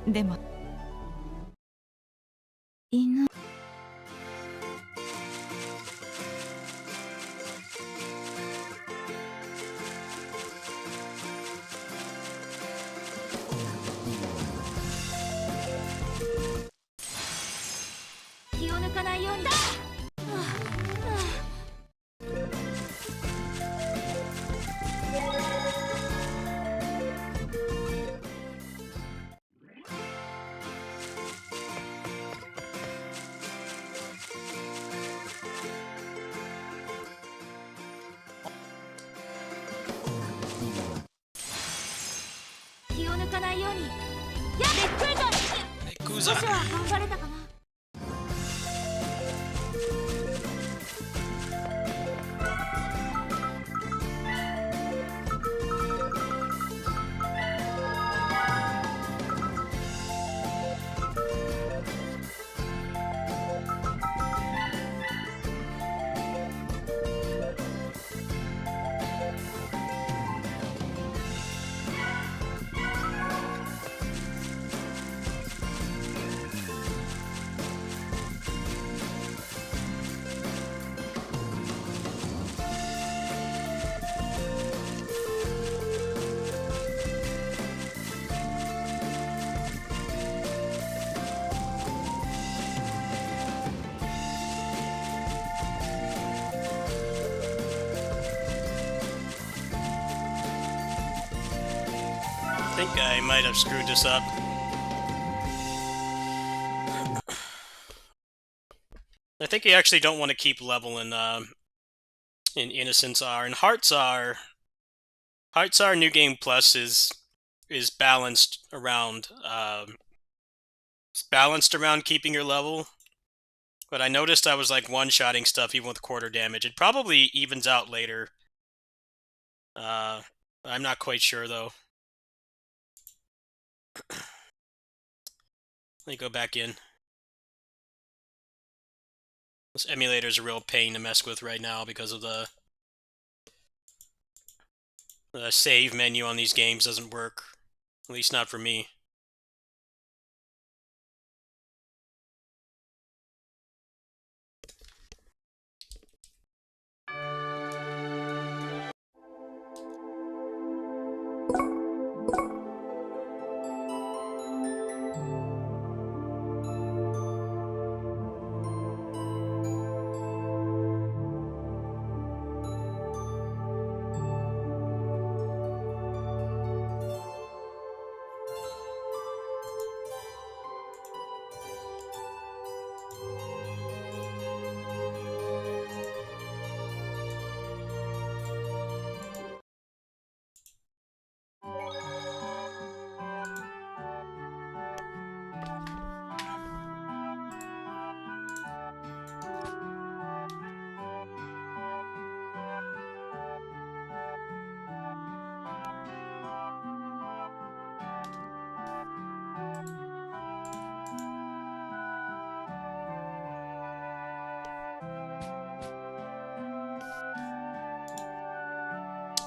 でも犬気を抜かないようにだ。気を抜かないように。やっくりと。少しは頑張れたかな。I think I might have screwed this up. I think you actually don't want to keep level in Innocence R. And Hearts R New Game Plus is is balanced around keeping your level. But I noticed I was like one-shotting stuff even with quarter damage. It probably evens out later. I'm not quite sure though. Let me go back in. This emulator is a real pain to mess with right now because of the save menu on these games doesn't work. At least not for me.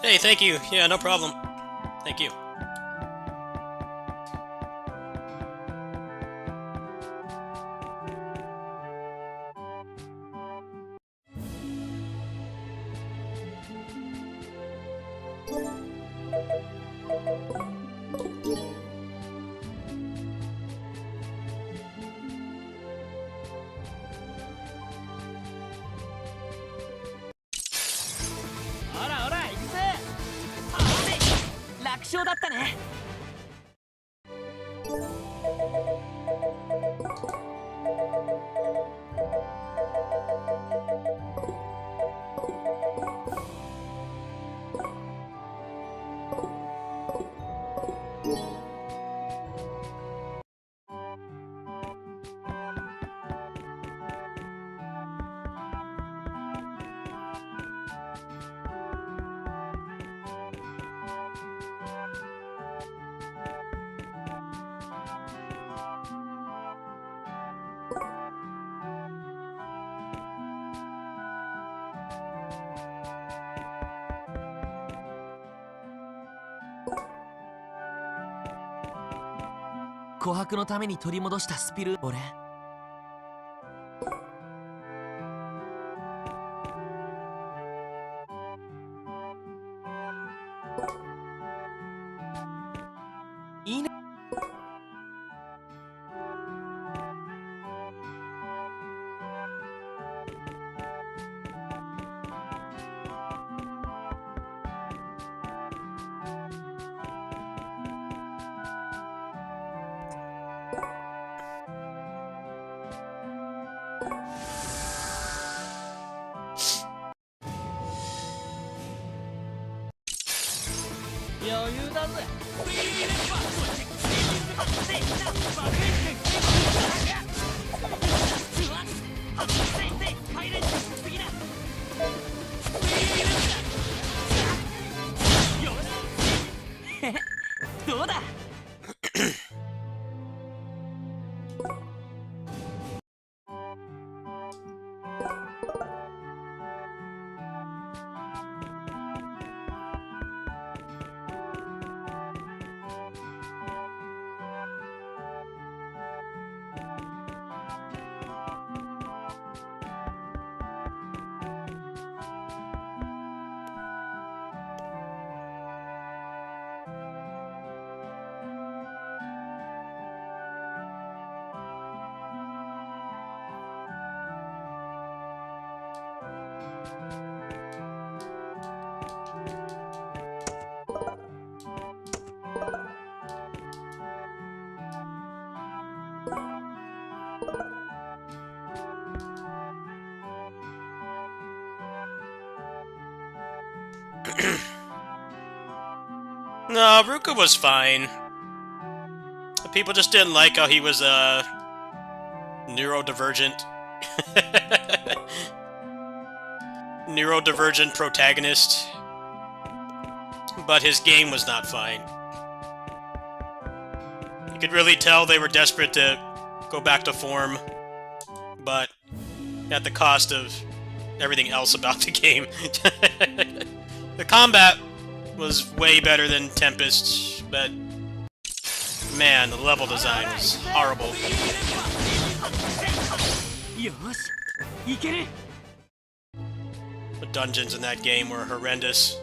Hey, thank you. Yeah, no problem. Thank you. No, Ruka was fine. People just didn't like how he was neurodivergent. Neurodivergent protagonist. But his game was not fine. You could really tell they were desperate to go back to form, but at the cost of everything else about the game. The combat was way better than Tempest, but man, the level design was horrible. The dungeons in that game were horrendous.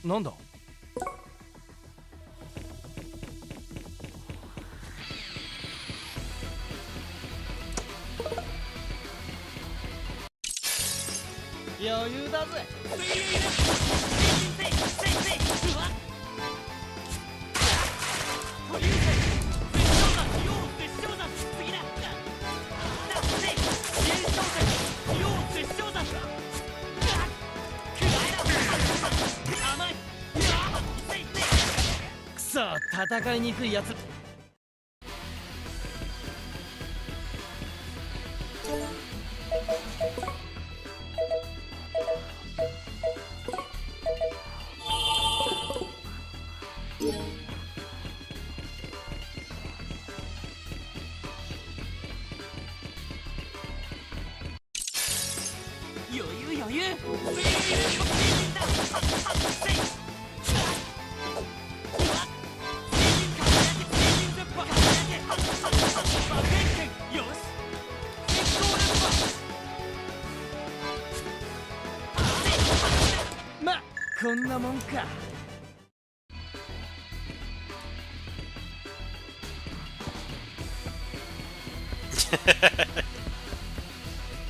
Nanda?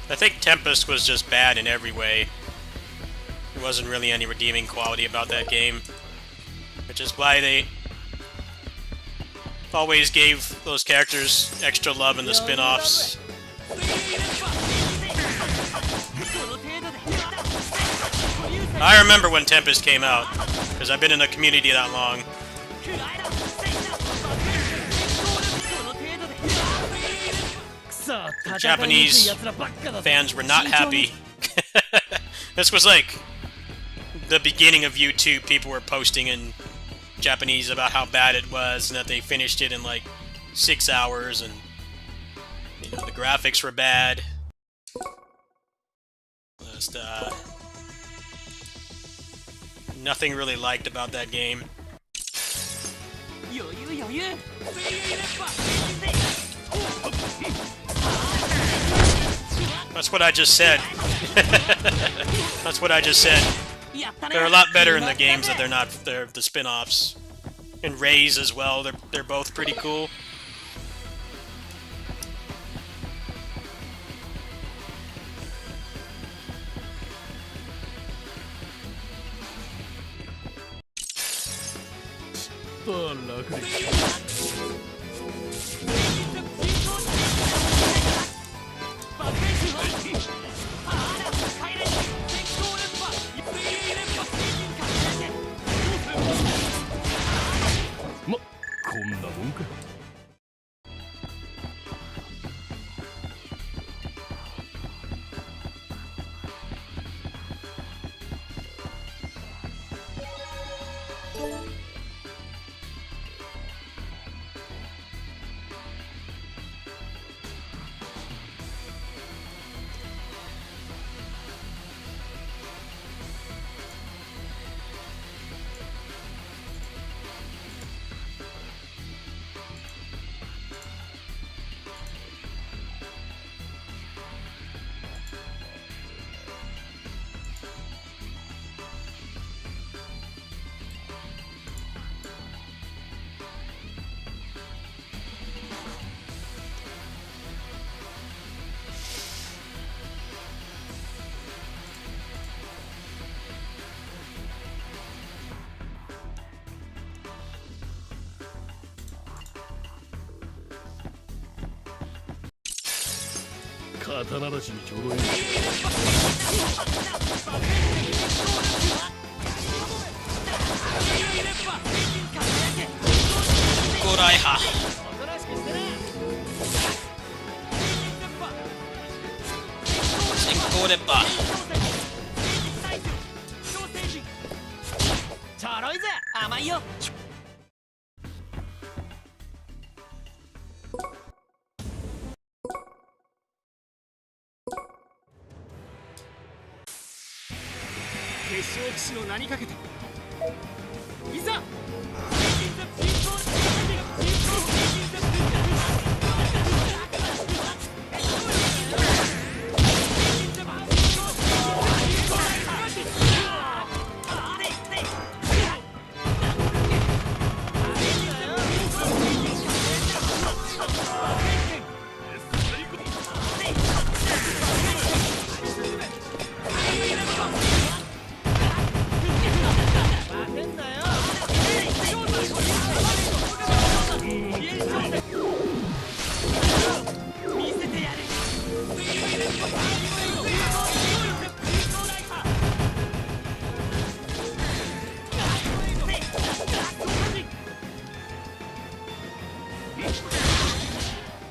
I think Tempest was just bad in every way. There wasn't really any redeeming quality about that game, which is why they always gave those characters extra love in the spin-offs. I remember when Tempest came out, because I've been in the community that long. The Japanese fans were not happy. This was like the beginning of YouTube. People were posting in Japanese about how bad it was and that they finished it in like 6 hours, and you know, the graphics were bad. Just nothing really liked about that game. That's what I just said. That's what I just said. They're a lot better in the games that they're the spin-offs. And Rays as well, they're both pretty cool. 刀出しにちょうどいい。ご来波。先行列波。ちょろいぜ、甘いよ。決勝騎士の名にかけていざ。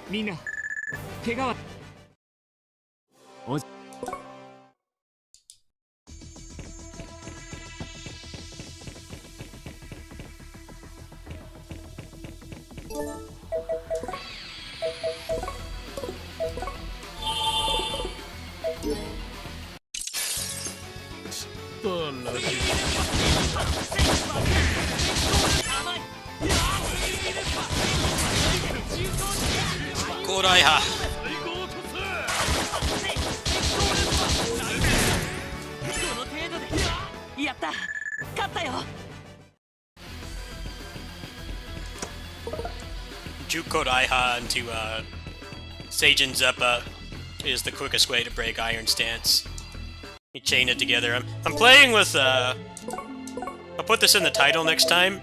みんな怪我はおじご来波。この程度でやった、勝ったよ。Juke Raiha into Seijin Zeppa is the quickest way to break Iron Stance. You chain it together. I'm playing with I'll put this in the title next time,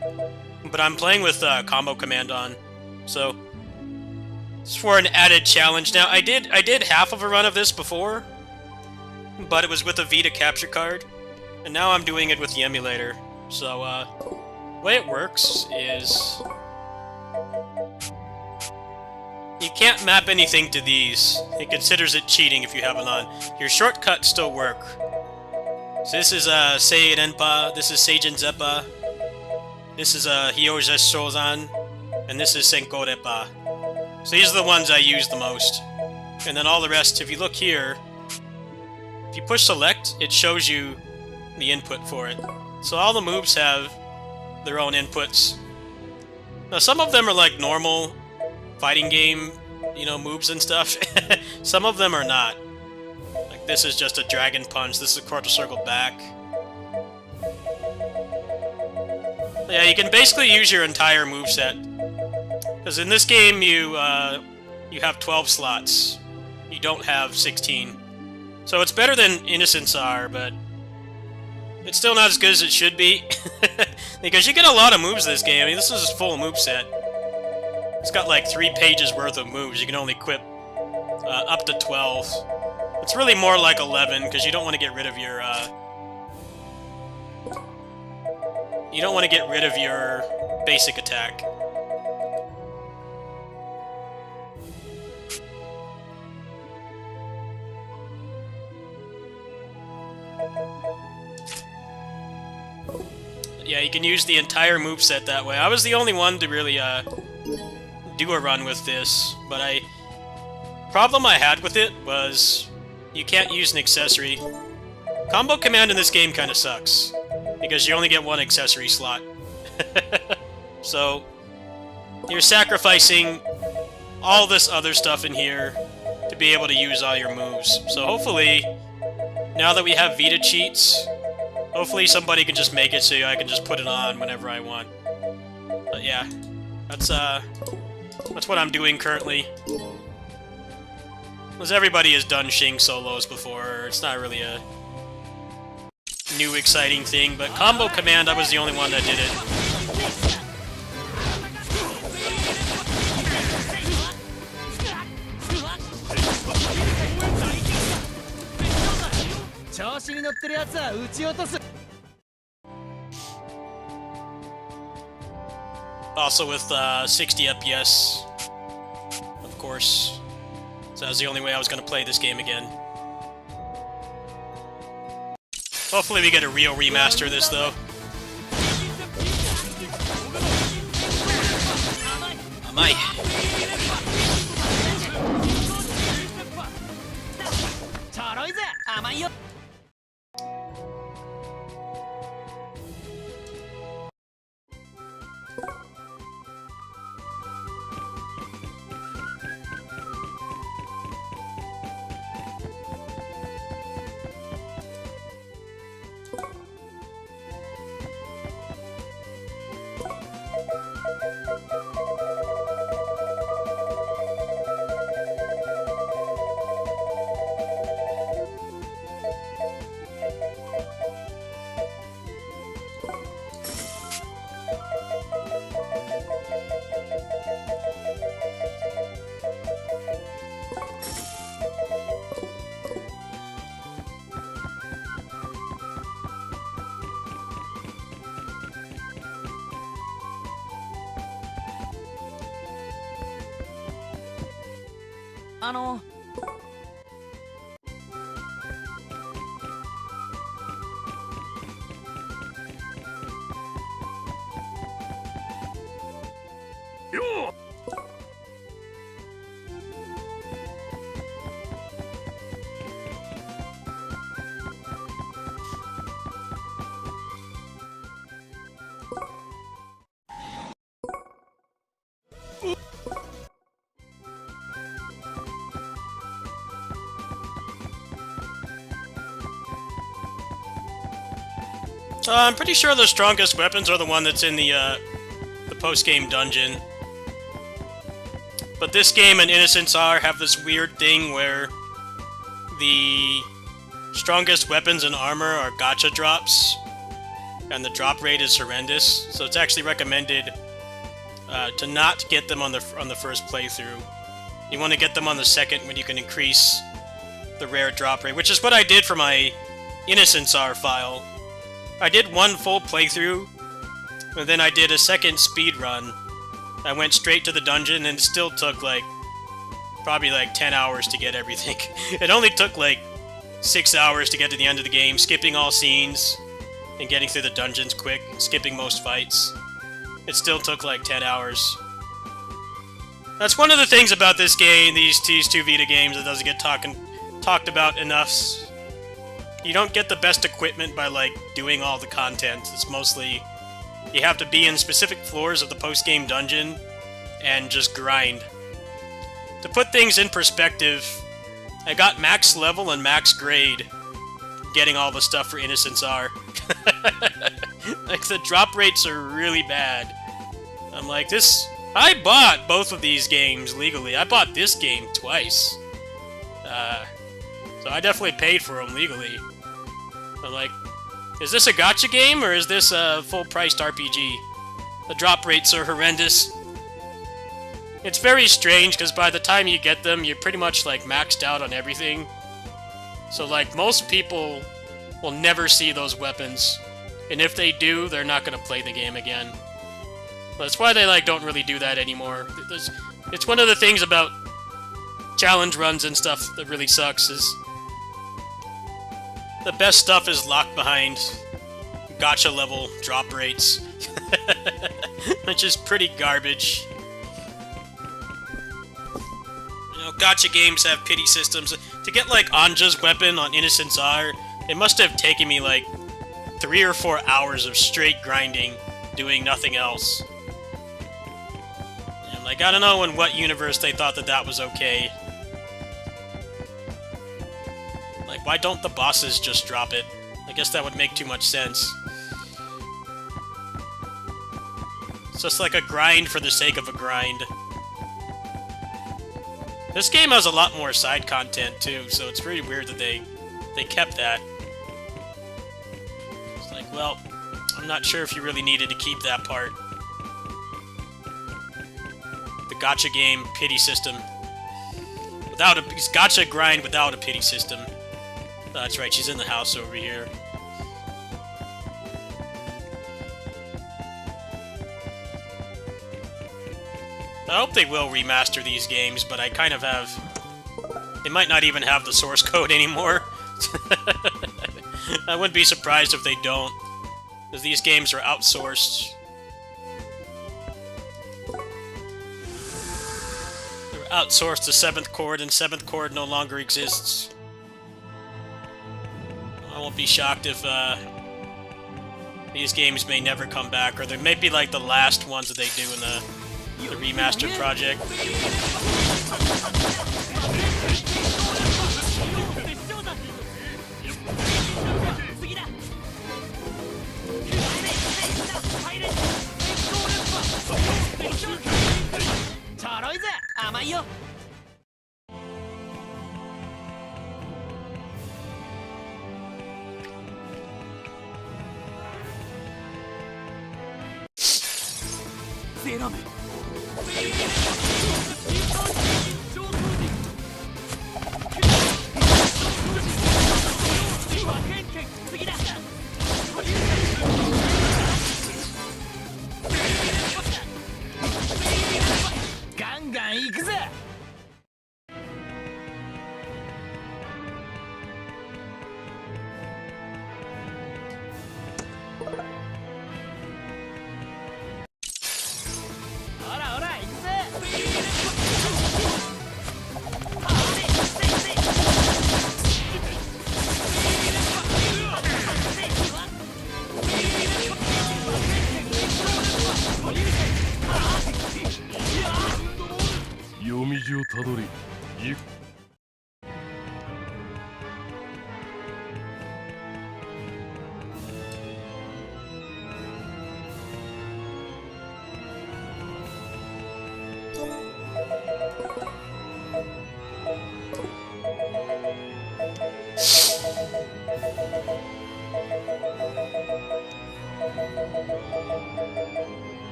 but I'm playing with combo command on, so it's for an added challenge. Now I did half of a run of this before, but it was with a Vita capture card, and now I'm doing it with the emulator. So the way it works is you can't map anything to these. It considers it cheating if you have it on. Your shortcuts still work. So this is Seirenpa, this is Seijin Zeppa, this is Hyoja Shozan, and this is Senkorepa. So these are the ones I use the most. And then all the rest, if you look here, if you push select, it shows you the input for it. So all the moves have their own inputs. Now some of them are like normal fighting game, you know, moves and stuff. Some of them are not. Like this is just a dragon punch, this is a quarter circle back. Yeah, you can basically use your entire moveset. Because in this game you have 12 slots. You don't have 16. So it's better than Innocents are, but it's still not as good as it should be. Because you get a lot of moves in this game. I mean, this is a full moveset. It's got like 3 pages worth of moves. You can only equip up to 12. It's really more like 11, because you don't want to get rid of your basic attack. Yeah, you can use the entire moveset that way. I was the only one to really do a run with this, but problem I had with it was you can't use an accessory. Combo command in this game kind of sucks, because you only get 1 accessory slot. So you're sacrificing all this other stuff in here to be able to use all your moves. So hopefully, now that we have Vita cheats, hopefully somebody can just make it so I can just put it on whenever I want. But yeah, that's what I'm doing currently. Because everybody has done Shing solos before, it's not really a new exciting thing, but combo command, I was the only one that did it. 調子に乗ってるやつは撃ち落とす。 Also with 60 FPS, of course. So that's the only way I was going to play this game again. Hopefully we get a real remaster of this, though. Amai. ちょろいぜ、甘いよ。I'm pretty sure the strongest weapons are the one that's in the post-game dungeon. But this game and Innocence R have this weird thing where the strongest weapons and armor are gacha drops, and the drop rate is horrendous. So it's actually recommended to not get them on the first playthrough. You want to get them on the second when you can increase the rare drop rate, which is what I did for my Innocence R file. I did one full playthrough, and then I did a second speed run. I went straight to the dungeon, and it still took like probably like 10 hours to get everything. It only took like 6 hours to get to the end of the game, skipping all scenes and getting through the dungeons quick, skipping most fights. It still took like 10 hours. That's one of the things about this game, these two Vita games, that doesn't get talked about enough. You don't get the best equipment by, like, doing all the content. It's mostly, you have to be in specific floors of the post-game dungeon and just grind. To put things in perspective, I got max level and max grade getting all the stuff for Innocence R. Like, the drop rates are really bad. I'm like, I bought both of these games legally. I bought this game twice. So I definitely paid for them legally. I'm like, is this a gacha game, or is this a full-priced RPG? The drop rates are horrendous. It's very strange, because by the time you get them, you're pretty much, like, maxed out on everything. So, like, most people will never see those weapons. And if they do, they're not going to play the game again. That's why they, like, don't really do that anymore. It's one of the things about challenge runs and stuff that really sucks, is the best stuff is locked behind gacha level drop rates, which is pretty garbage. You know, gacha games have pity systems. To get, like, Anja's weapon on Innocence R, it must have taken me, like, 3 or 4 hours of straight grinding, doing nothing else. And, like, I don't know in what universe they thought that that was okay. Like, why don't the bosses just drop it? I guess that would make too much sense. It's just like a grind for the sake of a grind. This game has a lot more side content, too, so it's pretty weird that they kept that. It's like, well, I'm not sure if you really needed to keep that part. The gacha game pity system. It's gacha grind without a pity system. That's right, she's in the house over here. I hope they will remaster these games, but I kind of have... They might not even have the source code anymore. I wouldn't be surprised if they don't, because these games are outsourced. They're outsourced to 7th Chord, and 7th Chord no longer exists. I won't be shocked if these games may never come back, or they may be like the last ones that they do in the remastered project.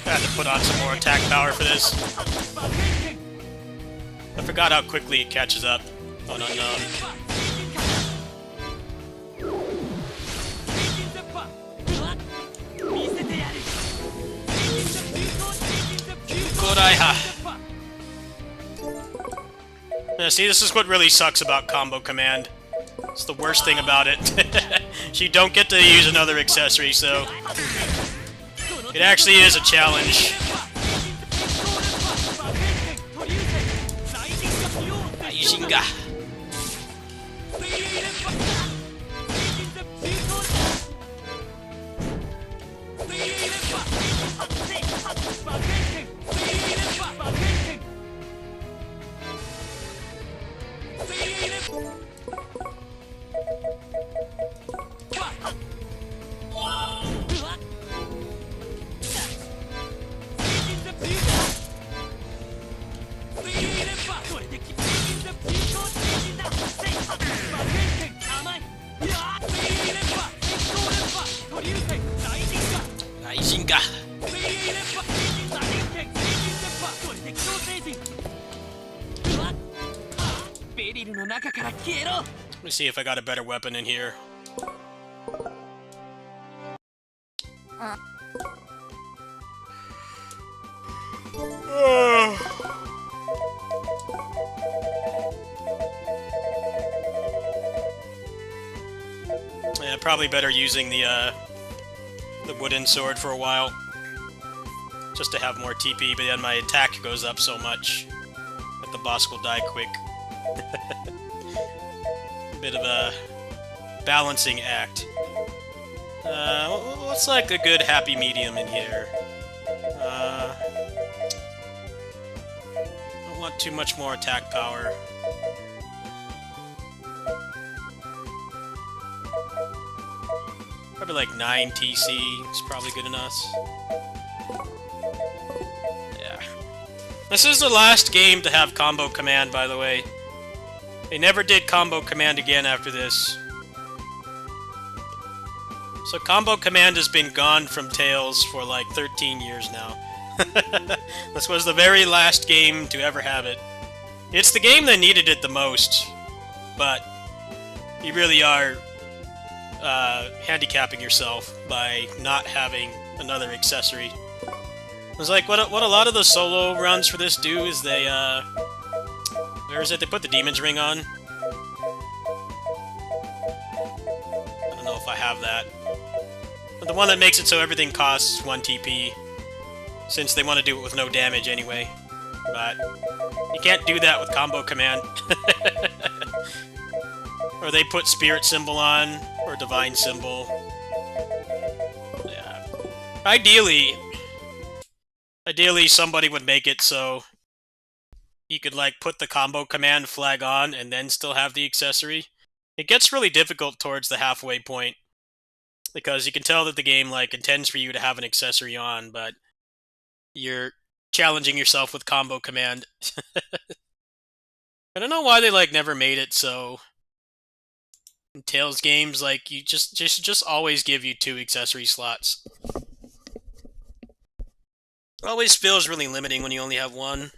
I have to put on some more attack power for this. I forgot how quickly it catches up on unknown. Kodaiha. Yeah, see, this is what really sucks about combo command. It's the worst thing about it. You don't get to use another accessory, so it actually is a challenge. Aishinga. Aishinga. Let me see if I got a better weapon in here. Yeah, probably better using the wooden sword for a while, just to have more TP, but then my attack goes up so much that the boss will die quick. Bit of a balancing act. What's like a good happy medium in here? Don't want too much more attack power. Probably like 9 TC is probably good enough. Yeah. This is the last game to have combo command, by the way. They never did combo command again after this. So combo command has been gone from Tales for like 13 years now. This was the very last game to ever have it. It's the game that needed it the most, but you really are handicapping yourself by not having another accessory. It's like what a lot of the solo runs for this do is they where is it? They put the Demon's Ring on. I don't know if I have that. But the one that makes it so everything costs 1 TP, since they want to do it with no damage anyway. But you can't do that with combo command. Or they put Spirit Symbol on, or Divine Symbol. Yeah. Ideally somebody would make it so you could like put the combo command flag on and then still have the accessory. It gets really difficult towards the halfway point, because you can tell that the game like intends for you to have an accessory on, but you're challenging yourself with combo command. I don't know why they like never made it so in Tales games like you just always give you 2 accessory slots. It always feels really limiting when you only have 1.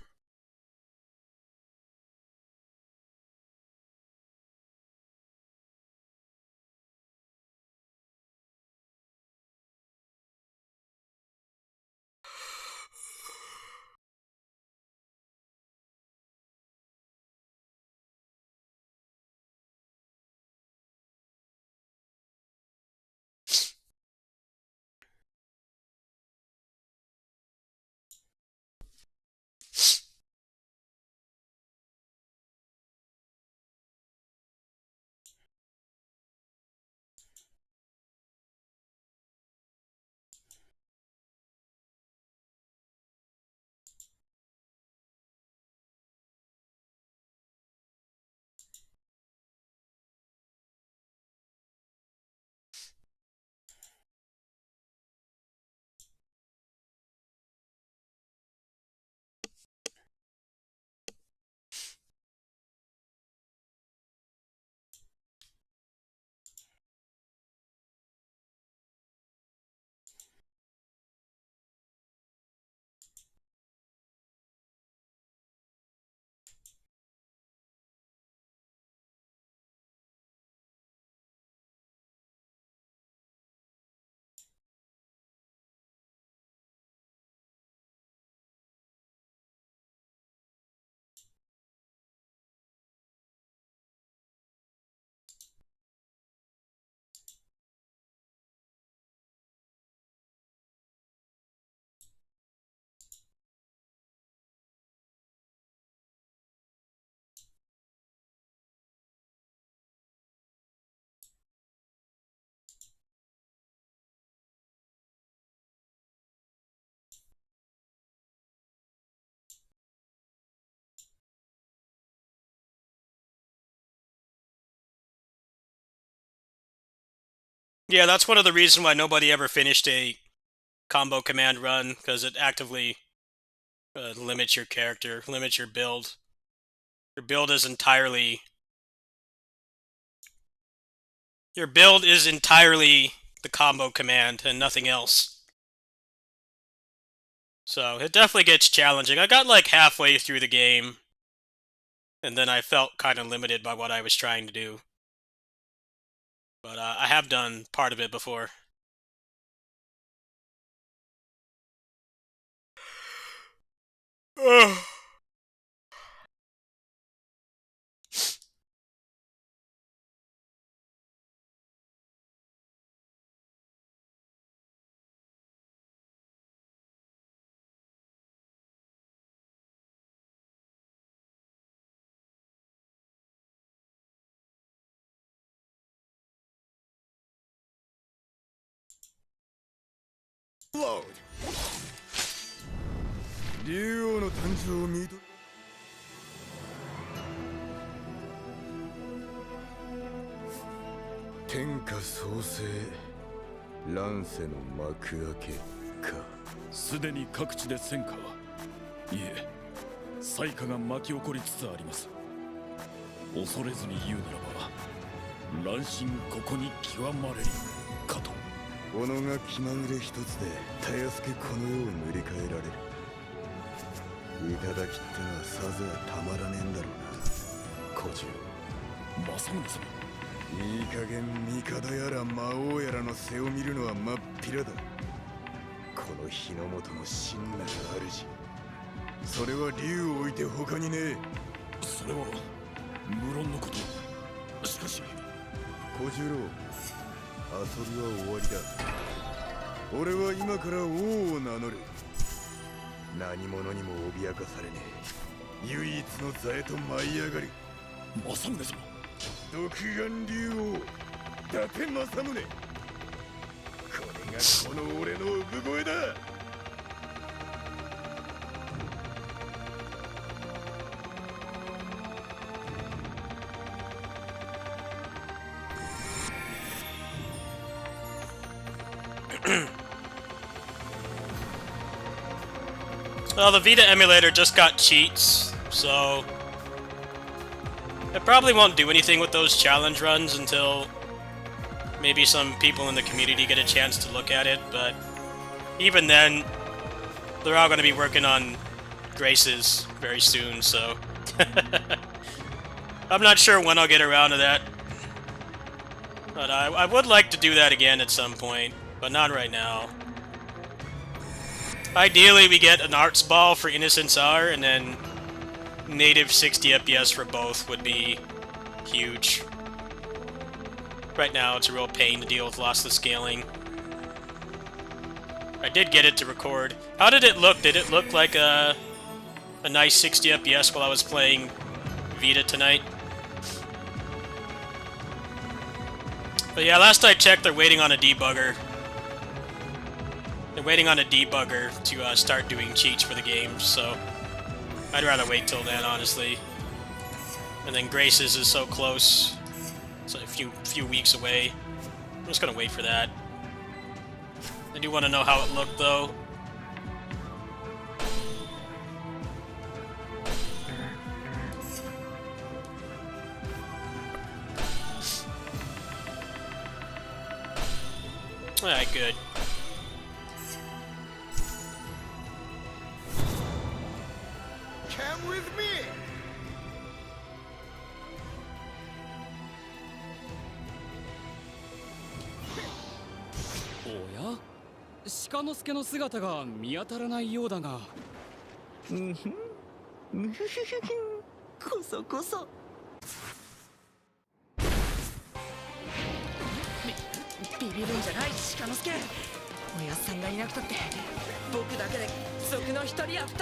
Yeah, that's one of the reasons why nobody ever finished a combo command run, because it actively limits your character, limits your build. Your build is entirely... Your build is entirely the combo command and nothing else. So it definitely gets challenging. I got like halfway through the game, and then I felt kind of limited by what I was trying to do. But I have done part of it before. Load. 竜王の誕生を見と天下創生乱世の幕開けか。すでに各地で戦火、いえ災禍が巻き起こりつつあります。恐れずに言うならば乱心ここに極まれりかと。己が気まぐれ一つでたやすくこの世を塗り替えられる。頂きってのはさぞやたまらねえんだろうな小次郎。政宗様、いい加減帝やら魔王やらの背を見るのは真っ平だ。この日の本の真なる主、それは竜を置いて他にねえ。それは無論のこと。しかし小十郎、遊びは終わりだ。俺は今から王を名乗る。何者にも脅かされねえ唯一の座へと舞い上がる。政宗様、独眼竜王伊達政宗、これがこの俺の産声だ。Well, the Vita emulator just got cheats, so it probably won't do anything with those challenge runs until maybe some people in the community get a chance to look at it, but even then, they're all going to be working on Graces very soon, so I'm not sure when I'll get around to that. But I would like to do that again at some point, but not right now. Ideally, we get an Arts Ball for Innocence R, and then native 60 FPS for both would be huge. Right now, it's a real pain to deal with lossless scaling. I did get it to record. How did it look? Did it look like a nice 60 FPS while I was playing Vita tonight? But yeah, last I checked, they're waiting on a debugger. They're waiting on a debugger to start doing cheats for the game, so I'd rather wait till then, honestly. And then Graces is so close. It's a few weeks away. I'm just gonna wait for that. I do want to know how it looked, though. Alright, good. Come with me. おや、鹿之助の姿が見当たらないようだが。こそこそ。ビビるんじゃない鹿之助。おやっさんがいなくたって僕だけで族の一人や二人。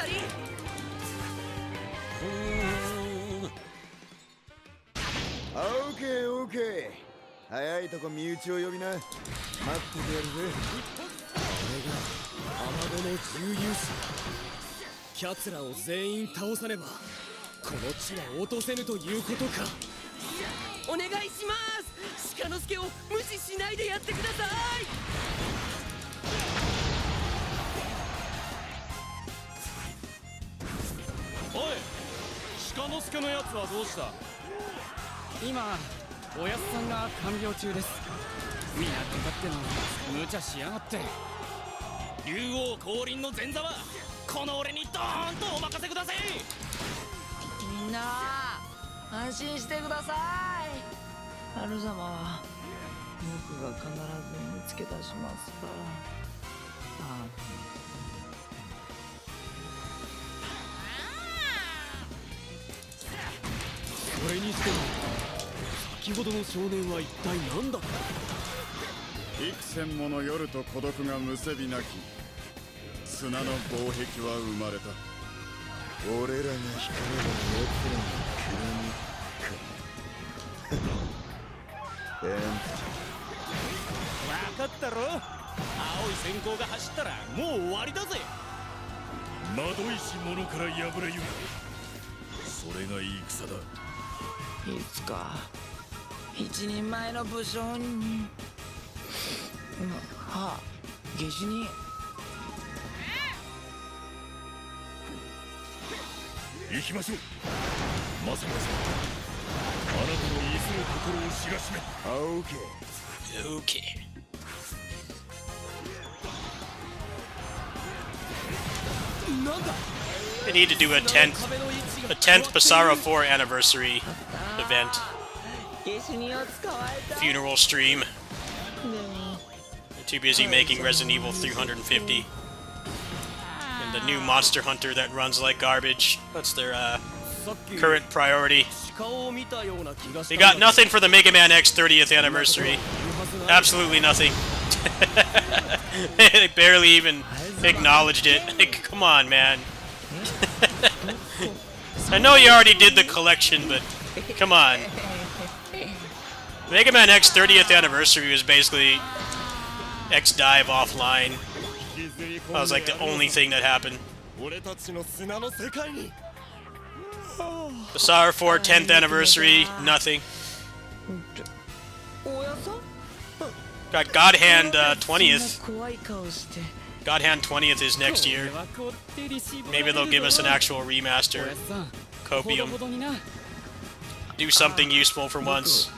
オーケーオーケー。早いとこ身内を呼びな。待っててやるぜ。これが雨の重勇士。奴らを全員倒さねばこの地は落とせぬということか。お願いします鹿之助を無視しないでやってください。おい鹿之助のやつはどうした？今おやっさんが看病中です。見なくたっての無茶しやがって。竜王降臨の前座はこの俺にドーンとお任せください。みんな安心してください。春様は僕が必ず見つけ出しますから。それにしても先ほどの少年は一体何だった？幾千もの夜と孤独がむせびなき砂の防壁は生まれた。俺らが光れば奴らのくらみか。分かったろ。青い閃光が走ったらもう終わりだぜ。惑いし者から破れゆく、それが戦だ。いつか一人前の武将にはあ、下手に行きましょう。まさかさあなたのいずるところを知らしめ。オーケー。 Okay. I need to do a 10th Basara 4 anniversary event. Funeral stream. Too busy making Resident Evil 350. And the new Monster Hunter that runs like garbage. That's their current priority. They got nothing for the Mega Man X 30th anniversary. Absolutely nothing. They barely even acknowledged it. Like, come on, man. I know you already did the collection, but come on. Mega Man X 30th anniversary was basically X Dive offline. That was like the only thing that happened. Basara 4 10th anniversary, nothing. Got God Hand 20th. God Hand 20th is next year. Maybe they'll give us an actual remaster. Copium. Do something useful for once.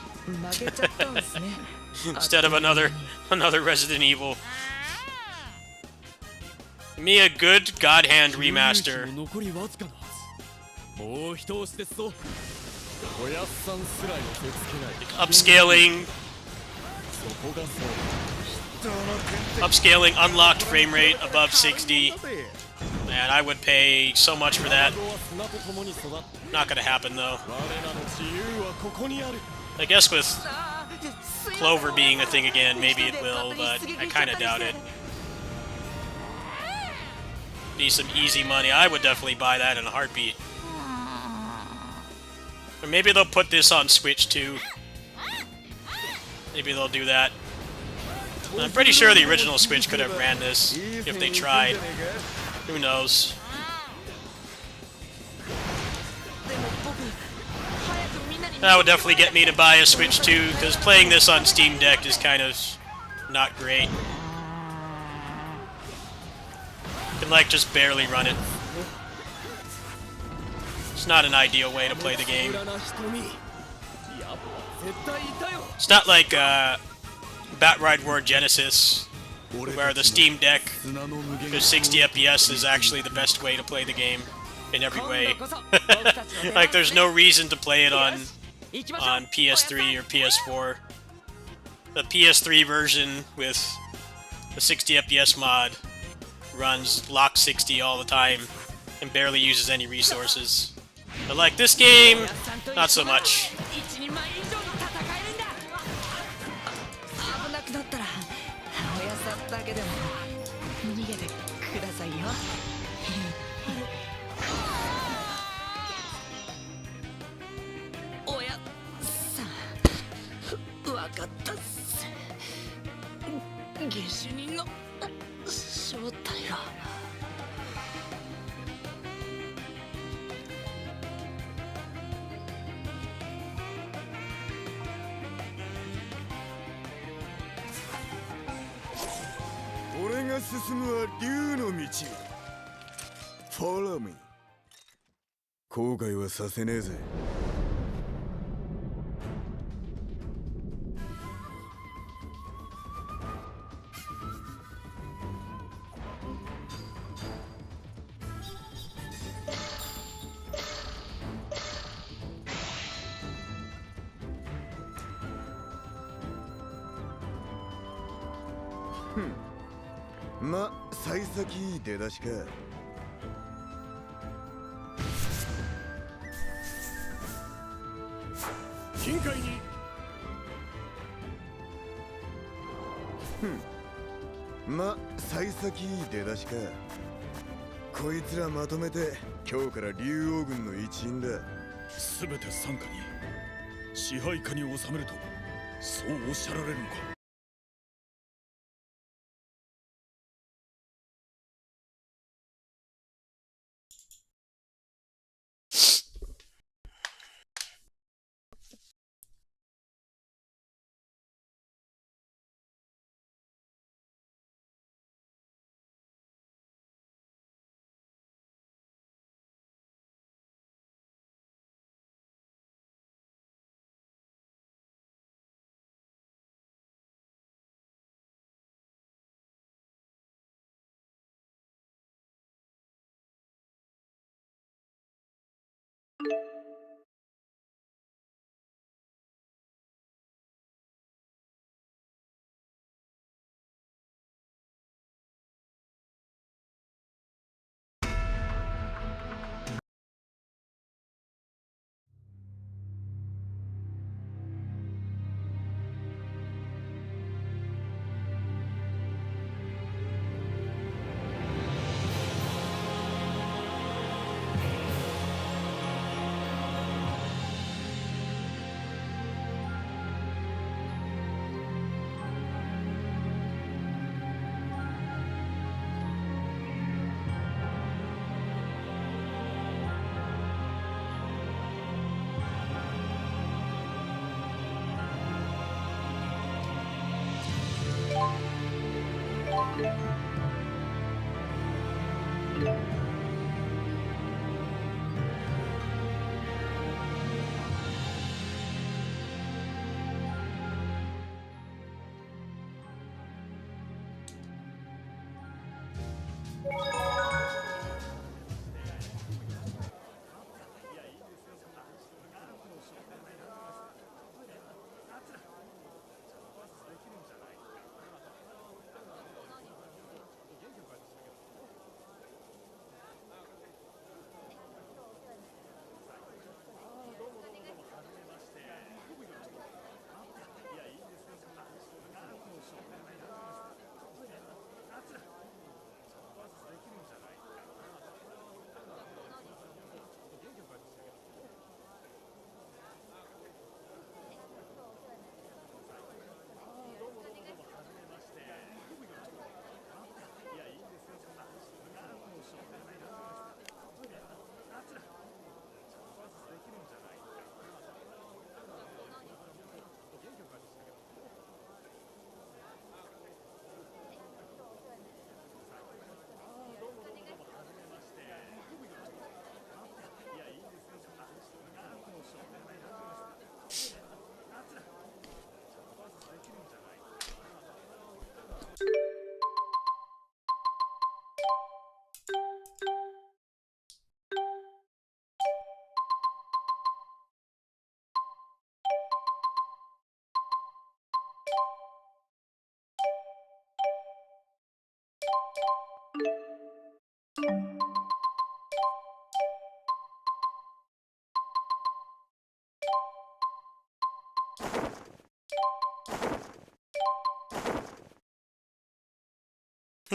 Instead of another Resident Evil. Give me a good God Hand remaster. Upscaling. Upscaling unlocked frame rate above 60. Man, I would pay so much for that. Not gonna happen though. I guess with Clover being a thing again, maybe it will, but I kinda doubt it. Be some easy money. I would definitely buy that in a heartbeat. Or maybe they'll put this on Switch too. Maybe they'll do that. I'm pretty sure the original Switch could have ran this if they tried. Who knows? That would definitely get me to buy a Switch too, because playing this on Steam Deck is kind of not great. You can like just barely run it. It's not an ideal way to play the game. It's not like Batride War Genesis, where the Steam Deck, the 60 FPS is actually the best way to play the game in every way. Like, there's no reason to play it on PS3 or PS4. The PS3 version with the 60 FPS mod runs lock 60 all the time and barely uses any resources. But like this game, not so much. が進むは竜の道。Follow me。後悔はさせねえぜ。ま、幸先いい出だしか。近海に。ま、幸先いい出だしか。こいつらまとめて今日から竜王軍の一員だ。全て傘下に支配下に収めるとそうおっしゃられるのか。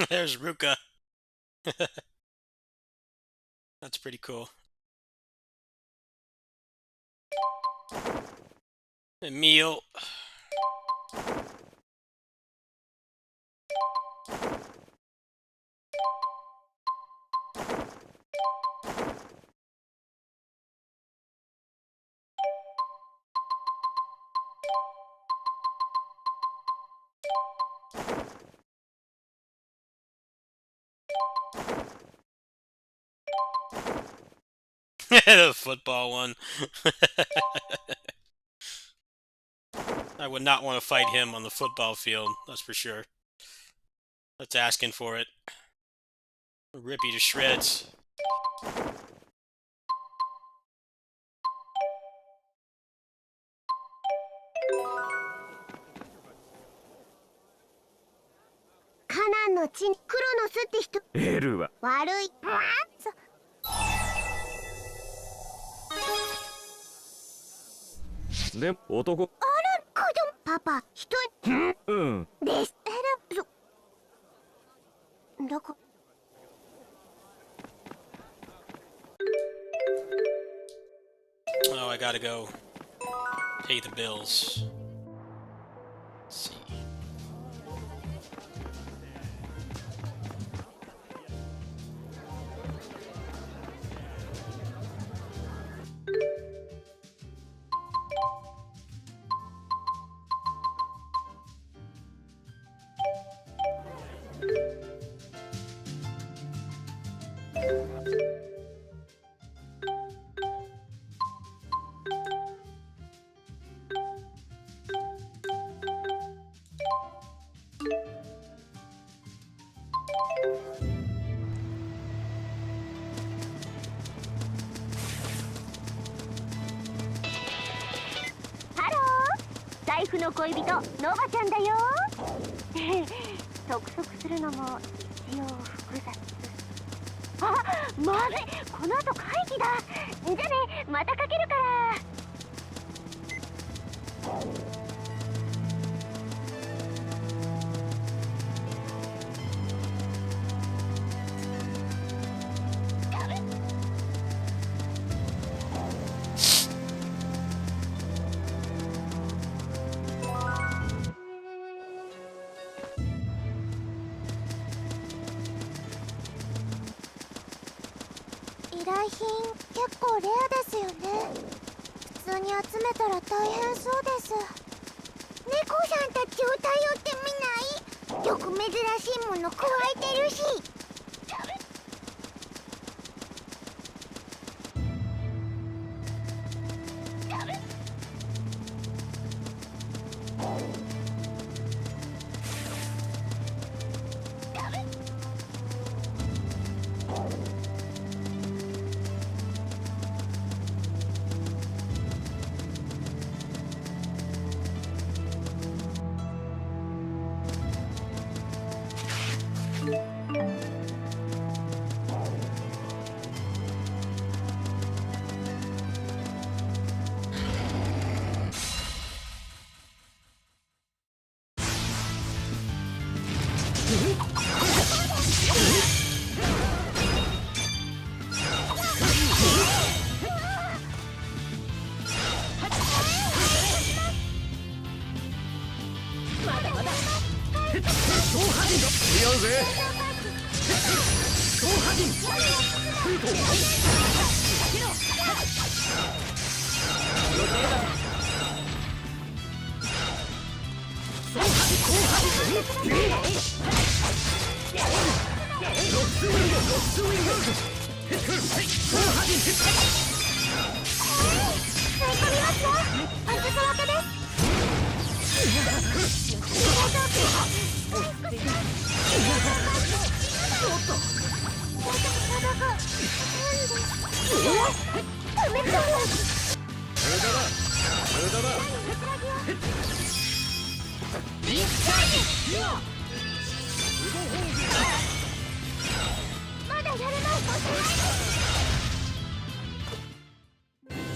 There's Ruka. That's pretty cool. Emil. The football one. I would not want to fight him on the football field, that's for sure. That's asking for it. Rip you to shreds. カナンの地にクロノスって人エルは悪い。で男子供パパ一人うんですどこ Oh, I gotta go pay the bills. Let's see.財布の恋人ノバちゃんだよ督促するのも必要複雑あ、まずいこの後会議だじゃねまたかけるから依頼品結構レアですよね普通に集めたら大変そうです猫さんたちを頼ってみないよく珍しいもの加えてるし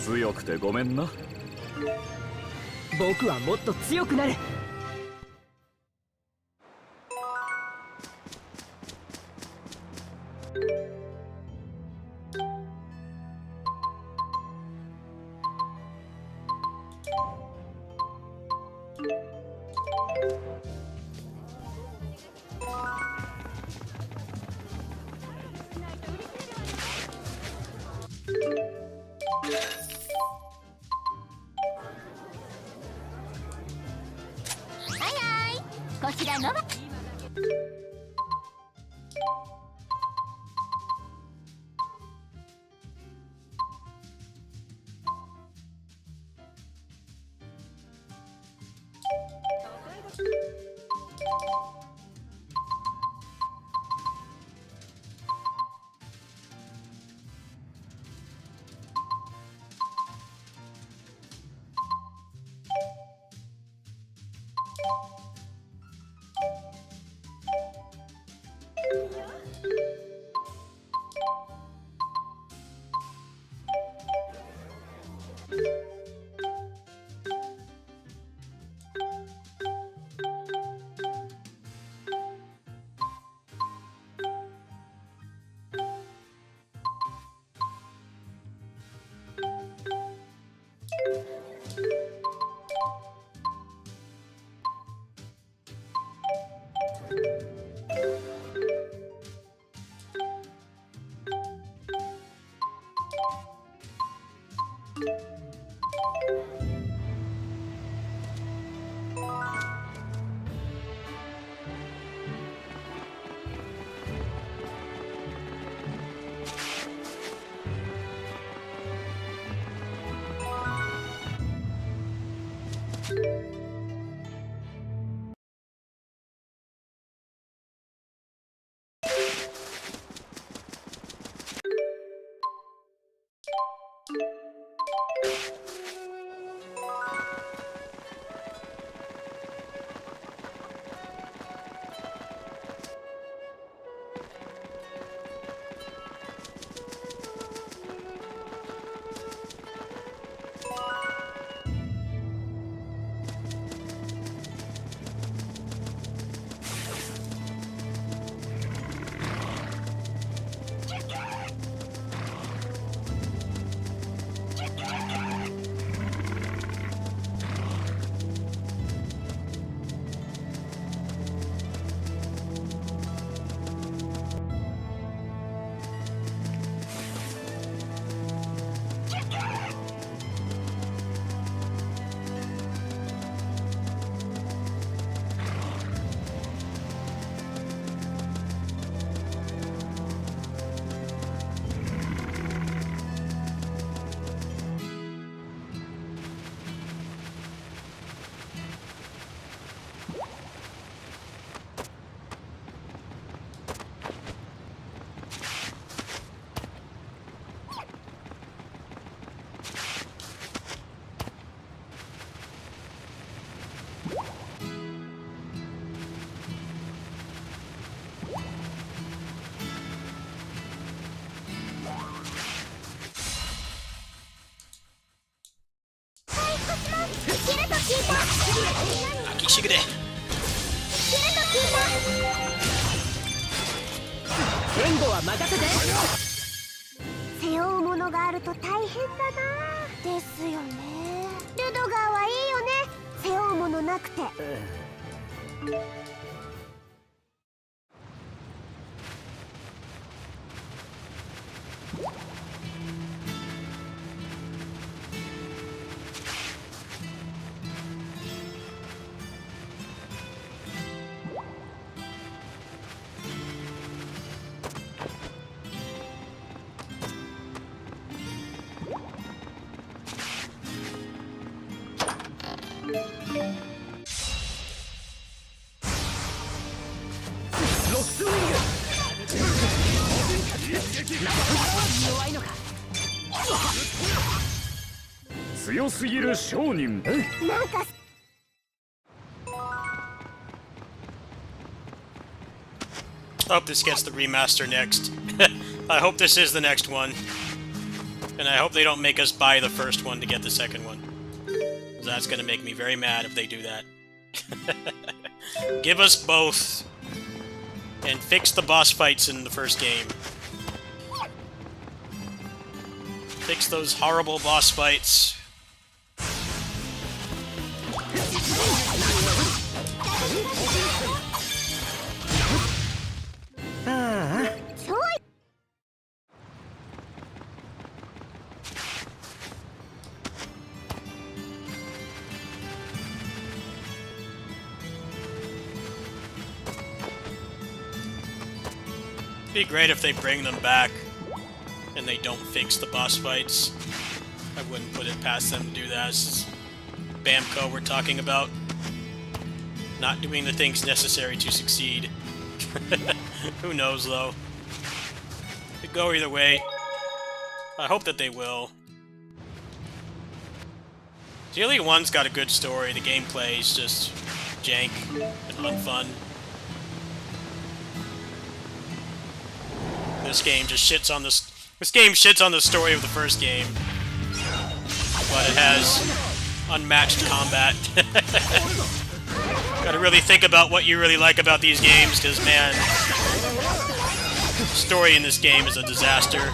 強くてごめんな僕はもっと強くなるしぐれ。言語は任せて。背負うものがあると大変だな。ですよね。ルドガーはいいよね、背負うものなくて。弱いのか。強すぎる商人。なんかHope this gets the remaster next. I hope this is the next one. And I hope they don't make us buy the first one to get the second one. 'Cause that's gonna make me very mad if they do that. Give us both. And fix the boss fights in the first game. Fix those horrible boss fights. It'd be great if they bring them back and they don't fix the boss fights. I wouldn't put it past them to do that. This is Bamco we're talking about. Not doing the things necessary to succeed. Who knows, though. Could go either way. I hope that they will. GLE 1's got a good story. The gameplay is just jank and unfun. This game just shits on this. This game shits on the story of the first game, but it has unmatched combat. Gotta really think about what you really like about these games, because man, the story in this game is a disaster.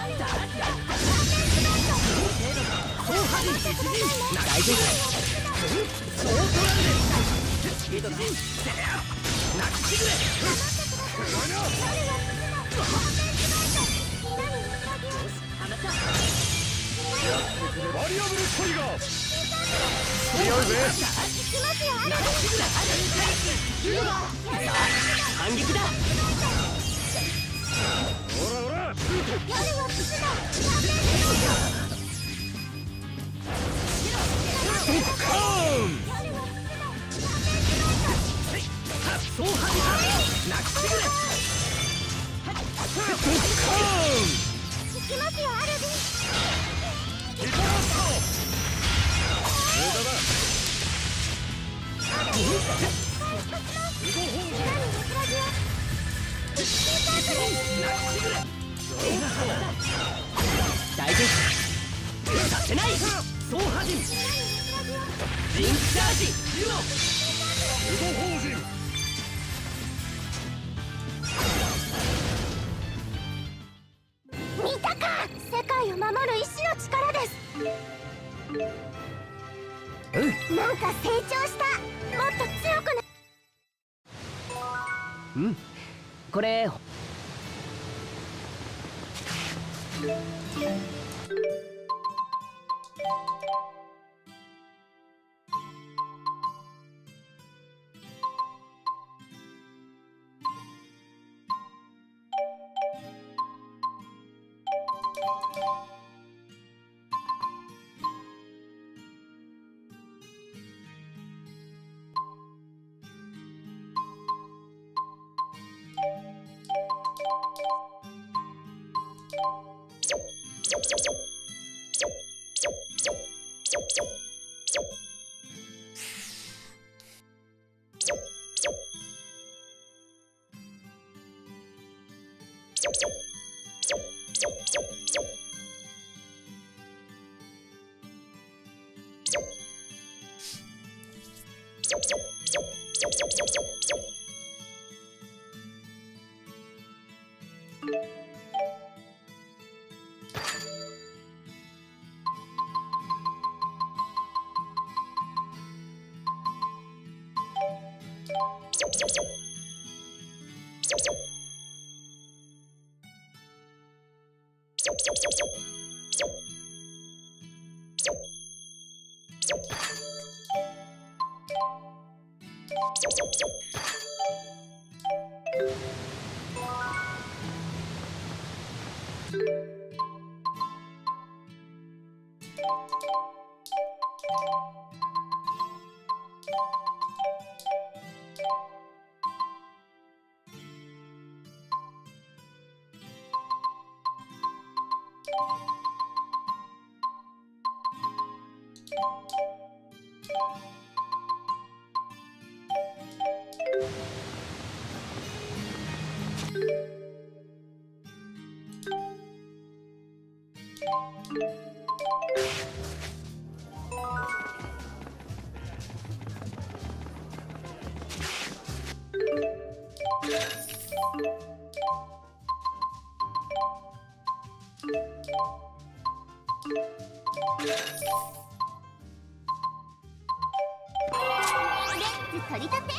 レッツ取り立て。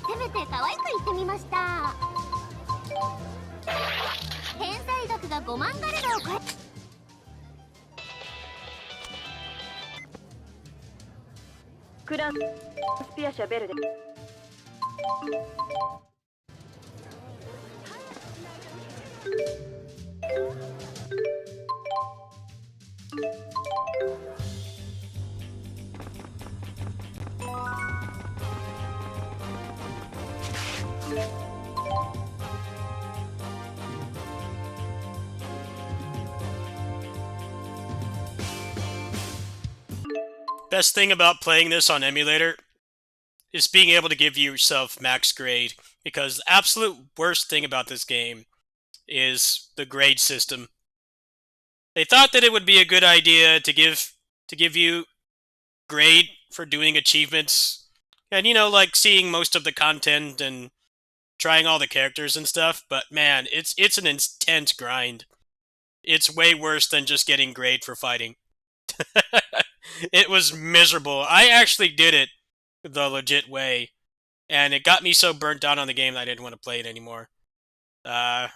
せめて可愛く言ってみました。返済額が5万ガルドを超え。クランスピアシャベルでBest thing about playing this on emulator is being able to give yourself max grade, because the absolute worst thing about this game is the grade system. They thought that it would be a good idea to give you grade for doing achievements, and you know, like seeing most of the content and trying all the characters and stuff, but man, it's an intense grind. It's way worse than just getting grade for fighting. It was miserable. I actually did it the legit way, and it got me so burnt out on the game that I didn't want to play it anymore. It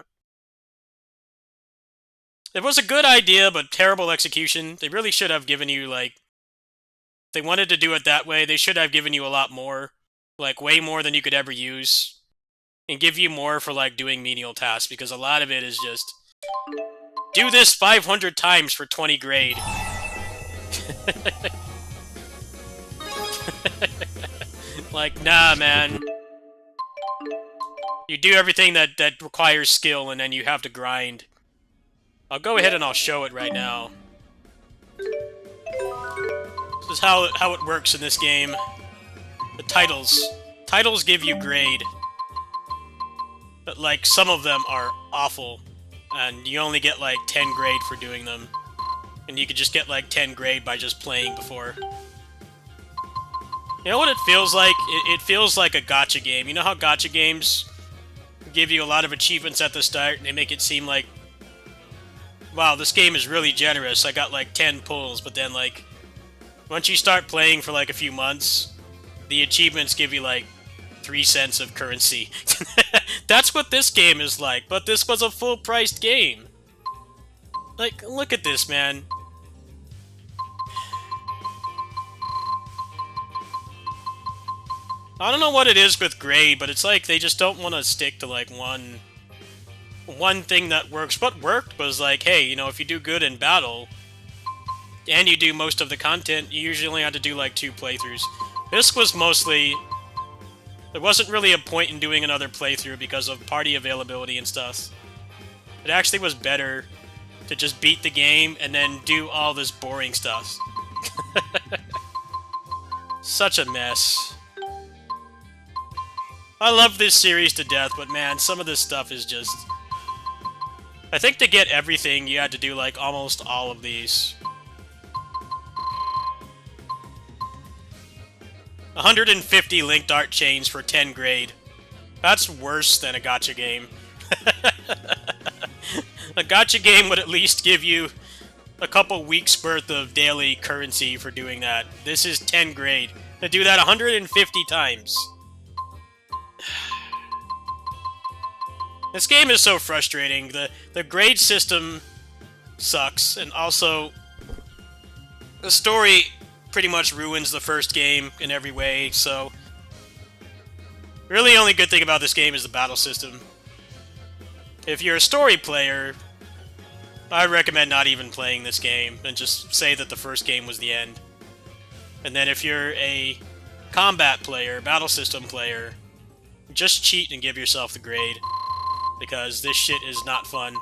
was a good idea, but terrible execution. They really should have given you, like, if they wanted to do it that way, they should have given you a lot more. Like, way more than you could ever use. And give you more for, like, doing menial tasks, because a lot of it is just, do this 500 times for 20 grade. Like, nah, man. You do everything that requires skill, and then you have to grind. I'll go ahead and I'll show it right now. This is how it works in this game. The titles. Titles give you grade. But, like, some of them are awful. And you only get, like, 10 grade for doing them. And you could just get, like, 10 grade by just playing before. You know what it feels like? It feels like a gacha game. You know how gacha games give you a lot of achievements at the start, and they make it seem like, wow, this game is really generous. I got, like, 10 pulls, but then, like, once you start playing for, like, a few months, the achievements give you, like, 3 cents of currency. That's what this game is like, but this was a full-priced game. Like, look at this, man. I don't know what it is with grade, but it's like they just don't want to stick to, like, one thing that works. What worked was, like, hey, you know, if you do good in battle, and you do most of the content, you usually only had to do, like, 2 playthroughs. This was mostly... There wasn't really a point in doing another playthrough because of party availability and stuff. It actually was better to just beat the game and then do all this boring stuff. Such a mess. I love this series to death, but man, some of this stuff is just... I think to get everything, you had to do, like, almost all of these. 150 linked art chains for 10 grade. That's worse than a gacha game. A gacha game would at least give you a couple weeks worth of daily currency for doing that. This is 10 grade. To do that 150 times. This game is so frustrating. The grade system sucks, and also the story pretty much ruins the first game in every way, so really the only good thing about this game is the battle system. If you're a story player, I recommend not even playing this game and just say that the first game was the end. And then if you're a combat player, battle system player, just cheat and give yourself the grade, because this shit is not fun.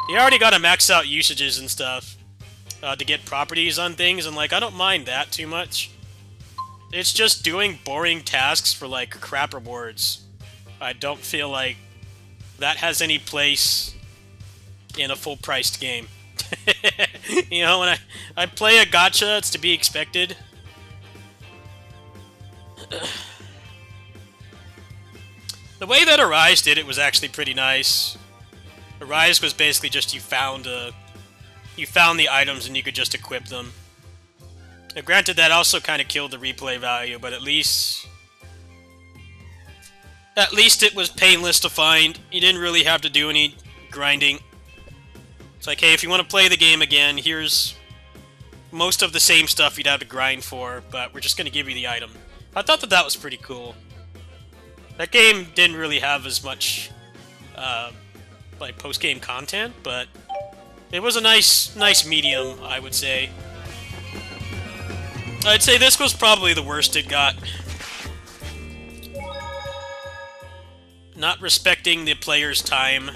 You already gotta max out usages and stuff to get properties on things, and like, I don't mind that too much. It's just doing boring tasks for like crap rewards. I don't feel like that has any place in a full-priced game. You know, when I play a gacha, it's to be expected. The way that Arise did it was actually pretty nice. Arise was basically just you found the items and you could just equip them. Now, granted, that also kind of killed the replay value, but at least it was painless to find. You didn't really have to do any grinding. It's like, hey, if you want to play the game again, here's most of the same stuff you'd have to grind for, but we're just going to give you the item. I thought that was pretty cool. That game didn't really have as much like post-game content, but it was a nice medium, I would say. I'd say this was probably the worst it got. Not respecting the player's time.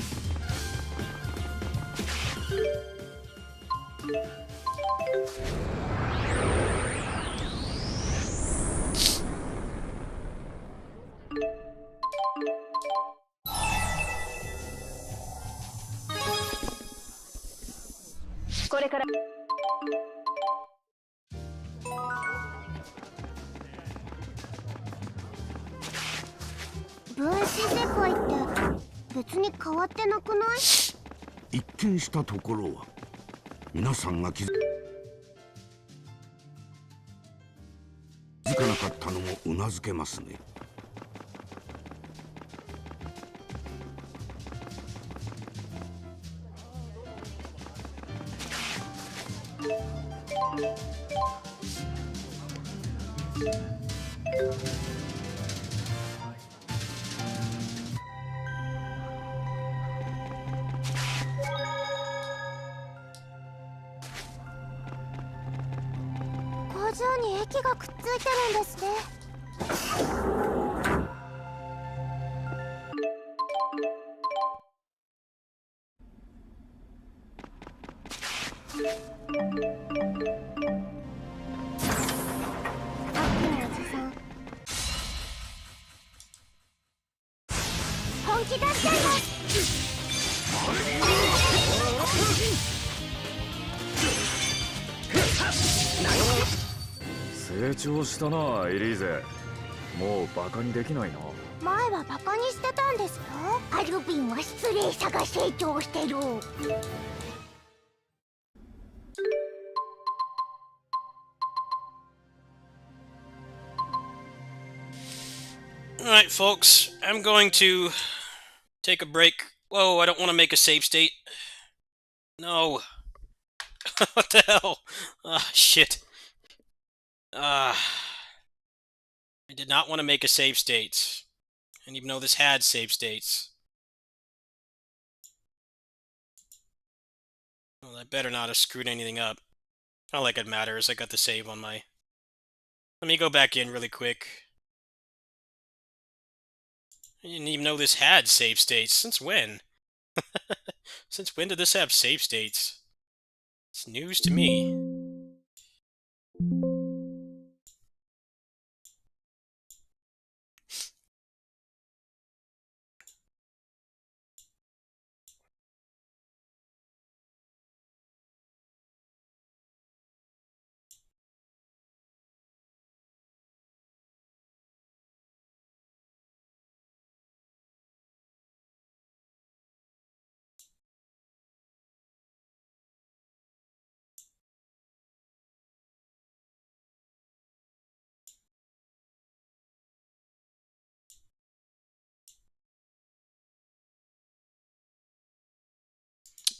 一見したところは皆さんが気づかなかったのもうなずけますね。工場に液がくっついてるんですね。さっきのおじさん本気出しちゃいます。成長したな、エリーゼ。もうバカにできないな。前はバカにしてたんですよ。アルビンは失礼さが成長してる。Alright, folks, I'm going to take a break. Whoa, I don't want to make a save state. No. What the hell? Ah, shit. I did not want to make a save state. And even though this had save states. Well, I better not have screwed anything up. Not like it matters, I got the save on my... Let me go back in really quick. I didn't even know this had save states. Since when? Since when did this have save states? It's news to me.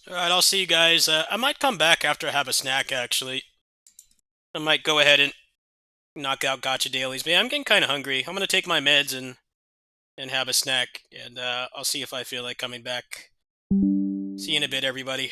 Alright, I'll see you guys. I might come back after I have a snack, actually. I might go ahead and knock out gotcha dailies. But yeah, I'm getting kind of hungry. I'm gonna take my meds and have a snack, and I'll see if I feel like coming back. See you in a bit, everybody.